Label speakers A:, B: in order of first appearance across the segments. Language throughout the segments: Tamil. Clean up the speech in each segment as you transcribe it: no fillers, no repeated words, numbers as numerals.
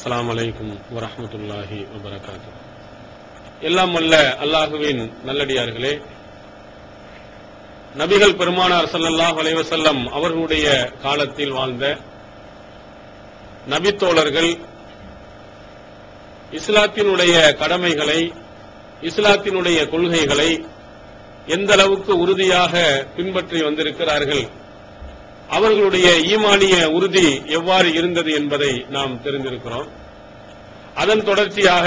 A: அஸ்ஸலாமு அலைக்கும் வரஹ்மத்துல்லாஹி வபரகாத்துஹு. எல்லாம் வல்ல அல்லாஹுவின் நல்லடியார்களே, நபிகள் பெருமானார் ஸல்லல்லாஹு அலைஹி வஸல்லம் அவர்களுடைய காலத்தில் வாழ்ந்த நபித்தோழர்கள் இஸ்லாத்தினுடைய கடமைகளை, இஸ்லாத்தினுடைய கொள்கைகளை எந்த அளவுக்கு உறுதியாக பின்பற்றி வந்திருக்கிறார்கள், அவர்களுடைய ஈமானிய உறுதி எவ்வாறு இருந்தது என்பதை நாம் தெரிந்திருக்கிறோம். அதன் தொடர்ச்சியாக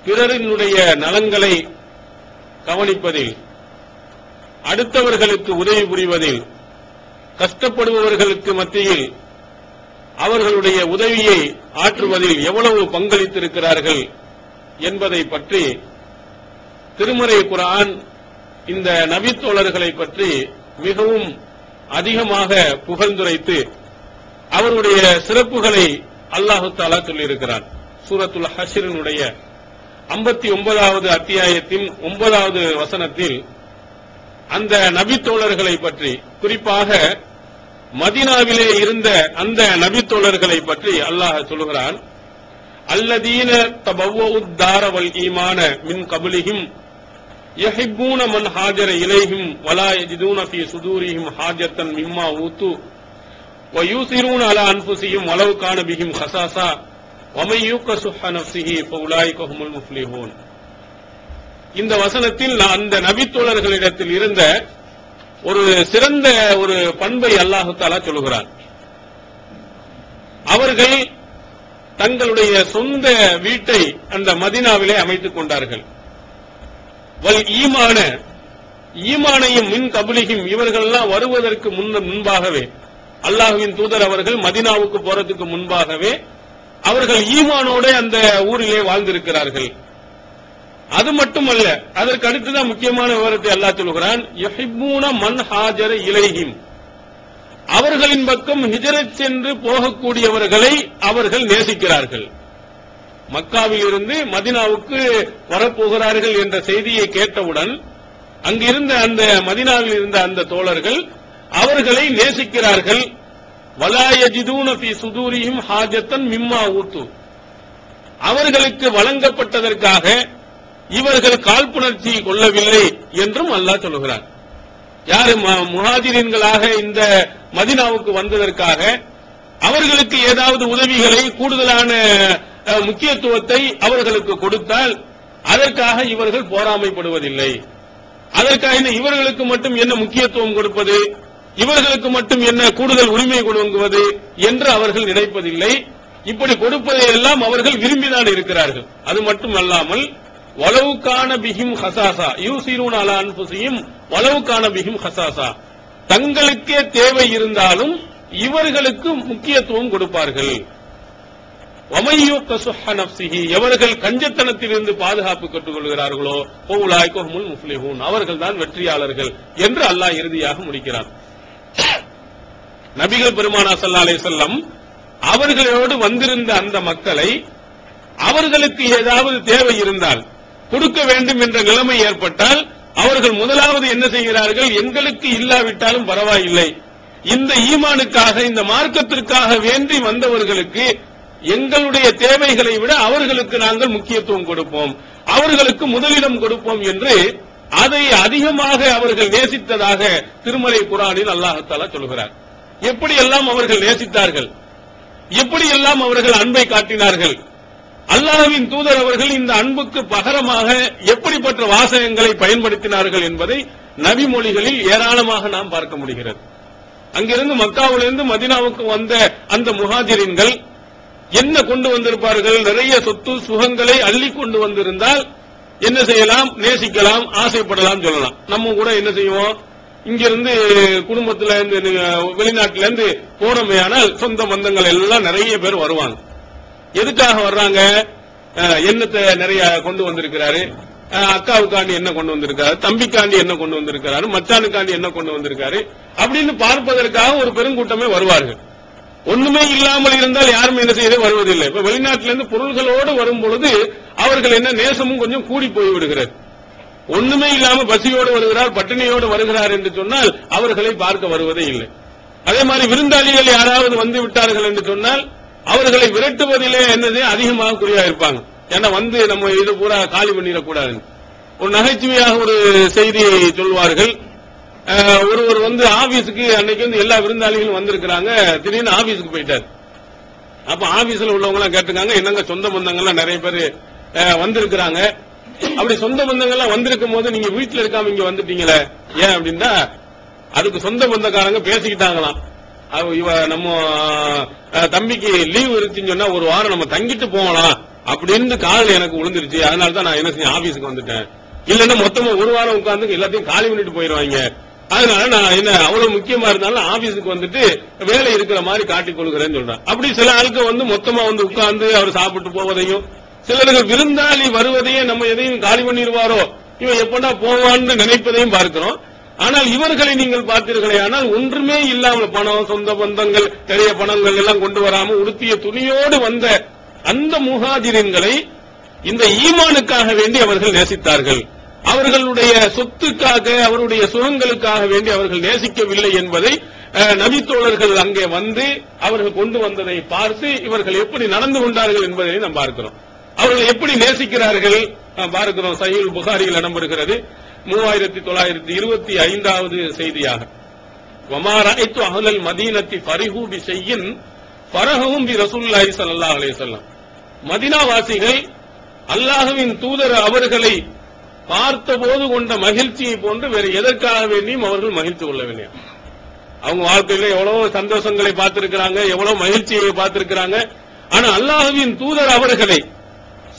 A: பிறரினுடைய நலன்களை கவனிப்பதில், அடுத்தவர்களுக்கு உதவி புரிவதில், கஷ்டப்படுபவர்களுக்கு மத்தியில் அவர்களுடைய உதவியை ஆற்றுவதில் எவ்வளவு பங்களித்திருக்கிறார்கள் என்பதை பற்றி திருமறை குர்ஆன் இந்த நபித்தோழர்களை பற்றி மிகவும் அதிகமாக புகழ்ந்துரைத்து அவருடைய சிறப்புகளை அல்லாஹு தஆலா சொல்லியிருக்கிறார். சூரத்துல் ஹஷ்ரினுடைய 59வது அத்தியாயத்தின் 9வது வசனத்தில் அந்த நபித்தோழர்களை பற்றி, குறிப்பாக மதீனாவிலே இருந்த அந்த நபித்தோழர்களை பற்றி அல்லாஹ் சொல்கிறான். அல்லதீன தபவ்வஉத் தார வல் ஈமான மின் கப்லிஹிம் யஹிப்பூன மன் ஹாஜர இலைஹிம் வலா யஜிதூன ஃபீ சுதூரிஹிம் ஹாஜத்தன் மிம்மா ஊது வயூசிரூன அலா அன்ஃபுஸிஹிம் வலவ் கான பிஹிம் ஹஸாஸா வமன் யூக ஷுஹ்ஹ நஃப்ஸிஹி ஃபஉலாயிக ஹுமுல் முஃப்லிஹூன். இந்த வசனத்தில் அந்த நபித்தோழர்களிடத்தில் இருந்த ஒரு சிறந்த ஒரு பண்பை அல்லாஹ் தஆலா சொல்கிறார். அவர்கள் தங்களுடைய சொந்த வீட்டை அந்த மதீனாவிலே அமைத்துக் கொண்டார்கள். வல் ஈமான, ஈமானையும் மின் கப்லிஹிம், இவர்கள்லாம் வருவதற்கு முன்பாகவே, அல்லாஹ்வின் தூதர் அவர்கள் மதீனாவுக்கு போறதுக்கு முன்பாகவே அவர்கள் ஈமானோட அந்த ஊரிலே வாழ்ந்திருக்கிறார்கள். அது மட்டுமல்ல, அதற்கு அடுத்துதான் முக்கியமான விவரத்தை அல்லாஹ் சொல்கிறான். யஹிப்பூன மன் ஹாஜர இலைஹிம், அவர்களின் பக்கம் ஹிஜ்ரத் சென்று போகக்கூடியவர்களை அவர்கள் நேசிக்கிறார்கள். மக்காவில் இருந்து மதீனாவுக்கு வரப்போகிறார்கள் என்ற செய்தியை கேட்டவுடன் அங்கிருந்த அந்த மதீனாவில் இருந்த அந்த தோழர்கள் அவர்களை நேசிக்கிறார்கள். வலா யஜிதூன ஃபீ சுதூரிஹிம் ஹாஜத்தன் மிம்மா ஊது, அவர்களுக்கு வழங்கப்பட்டதற்காக இவர்கள் காழ்ப்புணர்ச்சி கொள்ளவில்லை என்றும் அல்லாஹ் சொல்கிறார். யாரு முஹாஜிரீன்களாக இந்த மதீனாவுக்கு வந்ததற்காக அவர்களுக்கு ஏதாவது உதவிகளை, கூடுதலான முக்கியத்துவத்தை அவர்களுக்கு கொடுத்தால் அதற்காக இவர்கள் போராமைப்படுவதில்லை. அதற்காக இவர்களுக்கு மட்டும் என்ன முக்கியத்துவம் கொடுப்பது, இவர்களுக்கு மட்டும் என்ன கூடுதல் உரிமை கொடுங்குவது என்று அவர்கள் நினைப்பதில்லை. இப்படி கொடுப்பதை எல்லாம் அவர்கள் விரும்பிதான் இருக்கிறார்கள். அது மட்டும் அல்லாமல் வலவுக்கான பிஹிம் ஹசாசா யூசிரூன அலா அன்ஃபுஸிஹிம் வலவுக்கான பிஹிம் ஹசாசா, தங்களுக்கே தேவை இருந்தாலும் இவர்களுக்கு முக்கியத்துவம் கொடுப்பார்கள். வமன் யூக ஷுஹ்ஹ நஃப்ஸிஹி, எவர்கள் கஞ்சத்தனத்திலிருந்து பாதுகாப்பு கற்றுக் கொள்கிறார்களோ ஃபஉலாயிக ஹுமுல் முஃப்லிஹூன், அவர்கள் தான் வெற்றியாளர்கள் என்று அல்லாஹ் இறுதியாக முடிக்கிறார். நபிகள் பெருமானார் ஸல்லல்லாஹு அலைஹி வஸல்லம் அவர்களோடு வந்திருந்த அந்த மக்களை, அவர்களுக்கு ஏதாவது தேவை இருந்தால், கொடுக்க வேண்டும் என்ற நிலைமை ஏற்பட்டால் அவர்கள் முதலாவது என்ன செய்கிறார்கள், எங்களுக்கு இல்லாவிட்டாலும் பரவாயில்லை, இந்த ஈமானுக்காக, இந்த மார்க்கத்திற்காக வேண்டி வந்தவர்களுக்கு எங்களுடைய தேவைகளை விட அவர்களுக்கு நாங்கள் முக்கியத்துவம் கொடுப்போம், அவர்களுக்கு முதலிடம் கொடுப்போம் என்று அதை அதிகமாக அவர்கள் நேசித்ததாக திருமறை குர்ஆனில் அல்லாஹ் தஆலா சொல்கிறார். எப்படியெல்லாம் அவர்கள் நேசித்தார்கள், எப்படியெல்லாம் அவர்கள் அன்பை காட்டினார்கள், அல்லாஹ்வின் தூதர் அவர்கள் இந்த அன்புக்கு பகரமாக எப்படிப்பட்ட வாசகங்களை பயன்படுத்தினார்கள் என்பதை நபிமொழிகளில் ஏராளமாக நாம் பார்க்க முடிகிறது. அங்கிருந்து மக்காவிலிருந்து மதீனாவுக்கு வந்த அந்த முஹாஜிரீன்கள் என்ன கொண்டு வந்திருப்பார்கள், நிறைய சொத்து சுகங்களை அள்ளி கொண்டு வந்திருந்தால் என்ன செய்யலாம், நேசிக்கலாம், ஆசைப்படலாம், சொல்லலாம். நம்ம கூட என்ன செய்வோம், இங்கிருந்து குடும்பத்துல இருந்து வெளிநாட்டில இருந்து போறமையானால் சொந்த பந்தங்கள் எல்லாம் நிறைய பேர் வருவாங்க. எதுக்காக வர்றாங்க, என்னத்தை நிறைய கொண்டு வந்திருக்கிறாரு, அக்காவுக்காண்டி என்ன கொண்டு வந்திருக்காரு, தம்பிக்காண்டி என்ன கொண்டு வந்திருக்கிறாரு, மச்சானுக்காண்டி என்ன கொண்டு வந்திருக்காரு அப்படின்னு பார்ப்பதற்காக ஒரு பெருங்கூட்டமே வருவார்கள். ஒண்ணுமே இல்லாமல் இருந்தால் யாரும் என்ன செய்ய வருவதில்லை. இப்ப வெளிநாட்டிலிருந்து பொருள்களோடு வரும் பொழுது அவர்கள் என்ன நேசமும் கொஞ்சம் கூடி போய்விடுகிறது. ஒண்ணுமே இல்லாம பசியோடு வருகிறார், பட்டினியோடு வருகிறார் என்று சொன்னால் அவர்களை பார்க்க வருவதே இல்லை. அதே மாதிரி விருந்தாளிகள் யாராவது வந்து விட்டார்கள் என்று சொன்னால் அவர்களை விரட்டுவதிலே என்னது அதிகமாக குறியா இருப்பாங்க. ஏன்னா வந்து நம்ம இது பூரா காலி பண்ணிடக்கூடாது. ஒரு நகைச்சுவையாக ஒரு செய்தியை சொல்வார்கள். ஒருவர் வந்து ஆபீஸுக்கு அன்னைக்கு வந்து எல்லா விருந்தாளிகளும் வந்திருக்கிறாங்க. திடீர்னு ஆபீஸுக்கு போயிட்டார். அப்ப ஆபீஸ்ல உள்ளவங்க எல்லாம் கேட்டுக்காங்க, என்னங்க சொந்த பந்தங்கள்லாம் நிறைய பேர் வந்திருக்கிறாங்க. அப்படி சொந்த பந்தங்கள்லாம் வந்திருக்கும் போது நீங்க வீட்டுல இருக்காம இங்க வந்துட்டீங்களே ஏன் அப்படின்னா, அதுக்கு சொந்த பந்தக்காரங்க பேசிக்கிட்டாங்களாம். நம்ம தம்பிக்கு லீவ் இருக்குன்னு சொன்னா ஒரு வாரம் நம்ம தங்கிட்டு போகலாம் அப்படின்னு காலில் எனக்கு விழுந்துருச்சு. அதனாலதான் நான் என்ன செஞ்சேன், ஆபீஸுக்கு வந்துட்டேன். இல்லன்னா மொத்தமா ஒரு வாரம் உட்கார்ந்து எல்லாத்தையும் காலி பண்ணிட்டு போயிருவாங்க. அதனால நான் என்ன அவ்வளவு முக்கியமா இருந்தாலும் ஆபீஸுக்கு வந்துட்டு வேலை இருக்கிற மாதிரி காட்டிக் கொள்கிறேன்னு சொல்றேன். அப்படி சில ஆட்கள் வந்து மொத்தமா வந்து உட்கார்ந்து அவர் சாப்பிட்டு போவதையும், சிலர்கள் விருந்தாளி வருவதையே நம்ம எதையும் காலி பண்ணிடுவாரோ இவன் எப்படா போவான்னு நினைப்பதையும் பார்க்கிறோம். ஆனால் இவர்களை நீங்கள் பார்த்தீர்களே ஆனால் ஒன்றுமே இல்லாமல் பணம், சொந்த பந்தங்கள், நிறைய பணங்கள் எல்லாம் கொண்டு வராம உடுத்திய துணியோடு வந்த அந்த முஹாஜிரின்களை இந்த ஈமானுக்காக வேண்டி அவர்கள் நேசித்தார்கள். அவர்களுடைய சொத்துக்காக, அவருடைய சுகங்களுக்காக வேண்டி அவர்கள் நேசிக்கவில்லை என்பதை நபித்தோழர்கள் அங்கே வந்து அவர்கள் கொண்டு வந்ததை பார்த்து இவர்கள் எப்படி நடந்து கொண்டார்கள் என்பதை நாம் பார்க்கிறோம். அவர்கள் எப்படி நேசிக்கிறார்கள் பார்க்கிறோம். சஹீஹ் புகாரியில் இடம்பெறுகிறது 3925வது செய்தியாக, வமா ரஅய்து அஹ்லல் மதீனத்தி ஃபரிஹு பிஷையின் ஃபரஹும் பி ரசூலுல்லாஹி ஸல்லல்லாஹு அலைஹி வஸல்லம். மதீனாவாசிகள் அல்லாஹ்வின் தூதர் அவர்களை பார்த்தபோது கொண்ட மகிழ்ச்சியை போன்று வேறு எதற்காக வேண்டியும் அவர்கள் மகிழ்ச்சி கொள்ளவில்லை. அவங்க வாழ்க்கையில எவ்வளவு சந்தோஷங்களை பார்த்திருக்கிறாங்க, எவ்வளவு மகிழ்ச்சியை பார்த்திருக்கிறாங்க. ஆனா அல்லாஹ்வின் தூதர் அவர்களை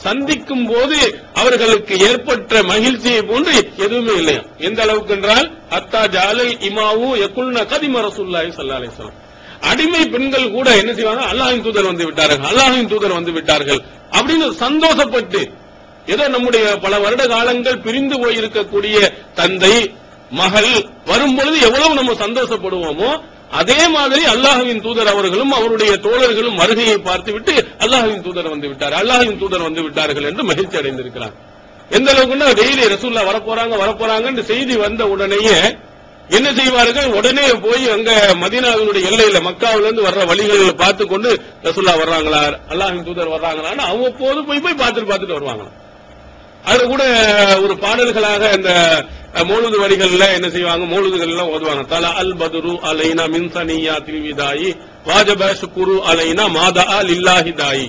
A: சந்திக்கும் போது அவர்களுக்கு ஏற்பட்ட மகிழ்ச்சியை போன்று எதுவுமே இல்லையா. எந்த அளவுக்கு என்றால், அத்தா ஜாலல் இமாவு யகுல்ன கதிம ரசூலுல்லாஹி ஸல்லல்லாஹு அலைஹி வஸல்லம். அடிமை பெண்கள் கூட என்ன செய்வாங்க, அல்லாஹ்வின் தூதர் வந்து விட்டார்கள், அல்லாஹ்வின் தூதர் வந்து விட்டார்கள் அப்படின்னு சந்தோஷப்பட்டு, ஏதோ நம்முடைய பல வருட காலங்கள் பிரிந்து போயிருக்கக்கூடிய தந்தை மகள் வரும்பொழுது எவ்வளவு நம்ம சந்தோஷப்படுவோமோ அதே மாதிரி அல்லாஹ்வின் தூதர் அவர்களும் அவருடைய தோழர்களும் வருகையை பார்த்துவிட்டு அல்லாஹ்வின் தூதர் வந்து விட்டார், அல்லாஹ்வின் தூதர் வந்து விட்டார்கள் என்று மகிழ்ச்சி அடைந்திருக்கிறார். எந்த அளவுக்குன்னா டெய்லி ரசூல்லா வரப்போறாங்க செய்தி வந்த உடனேயே என்ன செய்வார்கள், உடனே போய் அங்க மதீனாவினுடைய எல்லையில மக்காவிலிருந்து வர்ற வழிகளில் பார்த்து கொண்டு ரசூல்லா வர்றாங்களா, அல்லாஹ்வின் தூதர் வர்றாங்களான்னு அவ்வப்போது போய் பார்த்துட்டு வருவாங்க. அது கூட ஒரு பாடல்களாக இந்த மௌலூது வரிகள்ல என்ன செய்வாங்க, மௌலூதுகள் எல்லாம் ஓதுவாங்க. தலா அல் பதுரு அலைனா மின் சனியாத்தில் விதாயி வாஜப ஷுக்குரு அலைனா மாதா லில்லாஹி தாயி.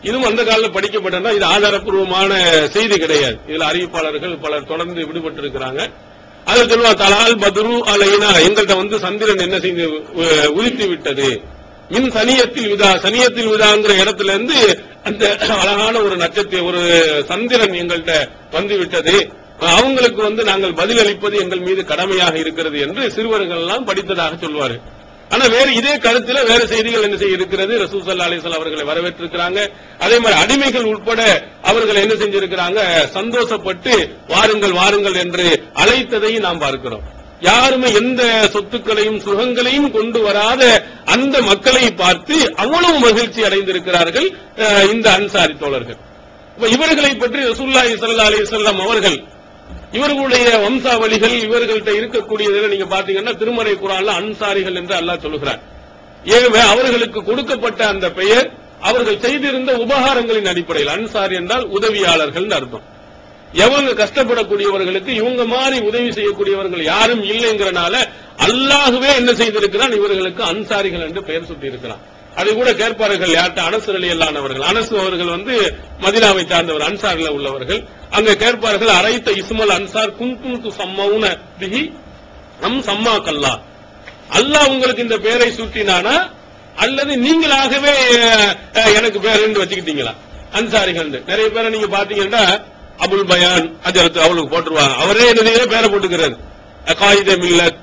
A: இதுவும் அந்த காலத்தில் படிக்கப்பட்டா இது ஆதாரப்பூர்வமான செய்தி கிடையாது. இதுல அறிவிப்பாளர்கள் பலர் தொடர்ந்து விடுபட்டு இருக்கிறாங்க. அதை சொல்லுவா, தலா அல் பதுரு அலைனா, எங்கள்கிட்ட வந்து சந்திரன் என்ன செய்து உதித்து விட்டது, மின் சனியத்தில் விதா, சனியத்தில் விதாங்கிற இடத்துல இருந்து அந்த அழகான ஒரு நட்சத்திரம், ஒரு சந்திரன் எங்கள்கிட்ட வந்து விட்டது, அவங்களுக்கு வந்து நாங்கள் பதிலளிப்பது எங்கள் மீது கடமையாக இருக்கிறது என்று சிறுவர்கள் எல்லாம் படித்ததாக சொல்வாரு. ஆனா வேறு இதே கருத்துல வேற செய்திகள் என்ன செய்ய இருக்கிறது, ரசூல் ஸல்லல்லாஹு அலைஹி வஸல்லம் அவர்களை வரவேற்றிருக்கிறாங்க. அதே மாதிரி அடிமைகள் உட்பட அவர்கள் என்ன செஞ்சிருக்கிறாங்க, சந்தோஷப்பட்டு வாருங்கள் வாருங்கள் என்று அழைத்ததையும் நாம் பார்க்கிறோம். யாருமே எந்த சொத்துக்களையும் சுகங்களையும் கொண்டு வராத அந்த மக்களை பார்த்து அவ்வளவு மகிழ்ச்சி அடைந்திருக்கிறார்கள் இந்த அன்சாரி தோழர்கள். இவர்களை பற்றி ரசூலுல்லாஹி ஸல்லல்லாஹு அலைஹி வஸல்லம் அவர்கள், இவர்களுடைய வம்சாவளிகள், இவர்கள்ட்ட இருக்கக்கூடியதுல நீங்க பாத்தீங்கன்னா திருமறை குர்ஆன்ல அன்சாரிகள் என்று அல்லாஹ் சொல்லுகிறார். ஏவே அவர்களுக்கு கொடுக்கப்பட்ட அந்த பெயர் அவர்கள் செய்திருந்த உபகாரங்களின் அடிப்படையில். அன்சாரி என்றால் உதவியாளர்கள் அர்த்தம். எவங்க கஷ்டப்படக்கூடியவர்களுக்கு இவங்க மாதிரி உதவி செய்யக்கூடியவர்கள் யாரும் இல்லைங்கிறனால அல்லாஹ்வே என்ன செய்திருக்கிறான், இவர்களுக்கு அன்சாரிகள் என்று பெயர் சுட்டி இருக்கிறான். அதை கூட கேட்பார்கள் யார்ட்ட, அனஸ் ரலியல்லாஹு அவர்கள். அனஸ் அவர்கள் வந்து மதீனாவை சார்ந்தவர், அன்சாரில் உள்ளவர்கள். அங்க கேட்பார்கள், அரைத்த இஸ்மல் அன்சார் குன்தும் துஸம்மௌன பிஹி அம் சம்மாக்கல்லா, அல்லாஹ் உங்களுக்கு இந்த பெயரை சூட்டினானா அல்லது நீங்களாகவே எனக்கு பேர் என்று வச்சுக்கிட்டீங்களா அன்சாரிகள். நிறைய பேரை நீங்க பாத்தீங்கன்னா அபுல் பயான் அஜரத் அவளுக்கு போட்டுருவாங்க, அவரே என்னையே பேரை போட்டுக்கிறார், அகாயித மில்லத்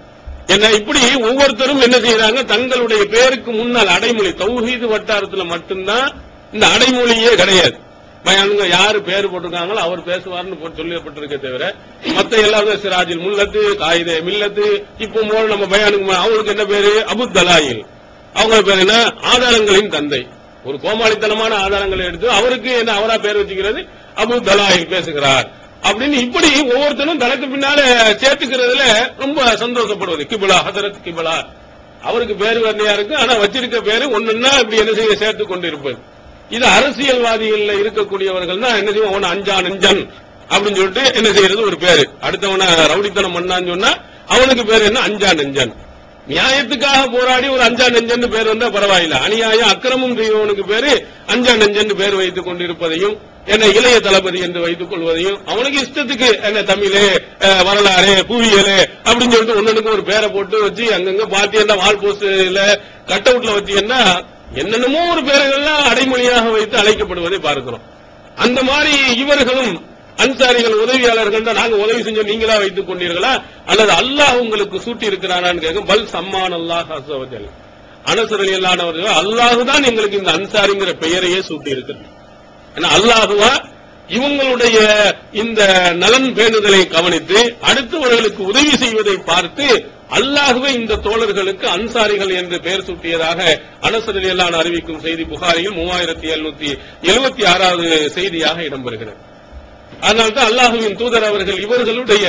A: என்ன. இப்படி ஒவ்வொருத்தரும் என்ன செய்யறாங்க, தங்களுடைய பேருக்கு முன்னால் அடைமொழி, தௌஹீது வட்டாரத்துல மட்டும்தான் இந்த அடைமொழியே கிடையாது. பயானுங்க யாரு பேர் போட்டிருக்காங்களோ அவர் பேசுவார்னு சொல்லப்பட்டிருக்க தவிர மத்த எல்லாரும் சிராஜில் முல்லத்து, காயிதே மில்லத்து. இப்போ போல நம்ம பயானுக்கு அவங்களுக்கு என்ன பேரு, அபு தலாயில். அவங்க பேர் என்ன, ஆதாரங்களின் தந்தை. ஒரு கோமாளித்தனமான ஆதாரங்களை எடுத்து அவருக்கு என்ன அவரா பேர் வச்சுக்கிறது, அபு தலாயில் பேசுகிறார் அப்படின்னு. இப்படி ஒவ்வொருத்தரும் தனக்கு பின்னால சேர்த்துக்கிறதுல ரொம்ப சந்தோஷப்படுவது. கிபிலா ஹதரத் கிபிலா அவருக்கு பேரு வர்ணையா இருக்கு, ஆனா வச்சிருக்க பேரு ஒண்ணுன்னா இப்படி என்ன செய்ய சேர்த்துக் கொண்டு இருப்பது. இது அரசியல்வாதிகள் இருக்கக்கூடியவர்கள் தான் என்ன செய்வோம், அவன் அஞ்சான் நெஞ்சன் அப்படின்னு சொல்லிட்டு என்ன செய்யறது ஒரு பேரு. அடுத்தவன ரவுடித்தனம் பண்ணான்னு சொன்னா அவனுக்கு பேரு என்ன, அஞ்சான் நெஞ்சன். நியாயத்துக்காக போராடி ஒரு அஞ்சா நெஞ்சன் பேர் வந்தா பரவாயில்ல, அநியாயம் அக்கிரமம் செய்வனுக்கு பேரு அஞ்சா நெஞ்சன் பேர் வைத்துக் கொண்டிருப்பதையும், என்ன இளைய தளபதி என்று வைத்துக் கொள்வதையும், அவனுக்கு இஷ்டத்துக்கு என்ன தமிழே வரலாறு புவியலே அப்படின்னு சொல்லிட்டு ஒன்னுக்கு ஒரு பேரை போட்டு வச்சு அங்கங்க பாத்தீங்கன்னா வால் போஸ்ட்ல கட் அவுட்ல வச்சீங்கன்னா என்னென்னமோ ஒரு பேர்கள்லாம் அடைமொழியாக வைத்து அழைக்கப்படுவதை பார்க்கிறோம். அந்த மாதிரி இவர்களும் அன்சாரிகள் உதவியாளர்கள் தான், நாங்க உதவி செஞ்சோம் நீங்களா வைத்துக் கொண்டீர்களா அல்லது அல்லாஹ் உங்களுக்கு சூட்டி இருக்கிறானான்னு கேட்கும். பல் சம்மான் அல்லாஹ் அஸ்ஸ வஜல், அனஸ் ரலியல்லாஹு அவர்கள் அல்லாஹுதான் எங்களுக்கு இந்த அன்சாரிங்கிற பெயரையே சூட்டி இருக்கிறது. ஏன்னா அல்லாஹுவா இவங்களுடைய இந்த நலன் பேணுதலை கவனித்து அடுத்தவர்களுக்கு உதவி செய்வதை பார்த்து அல்லாஹுவே இந்த தோழர்களுக்கு அன்சாரிகள் என்று பெயர் சூட்டியதாக அனஸ் ரலியல்லாஹு அறிவிக்கும் செய்தி புகாரியில் 3776வது செய்தியாக இடம்பெறுகிறது. அதனால்தான் அல்லாஹுவின் தூதர் அவர்கள் இவர்களுடைய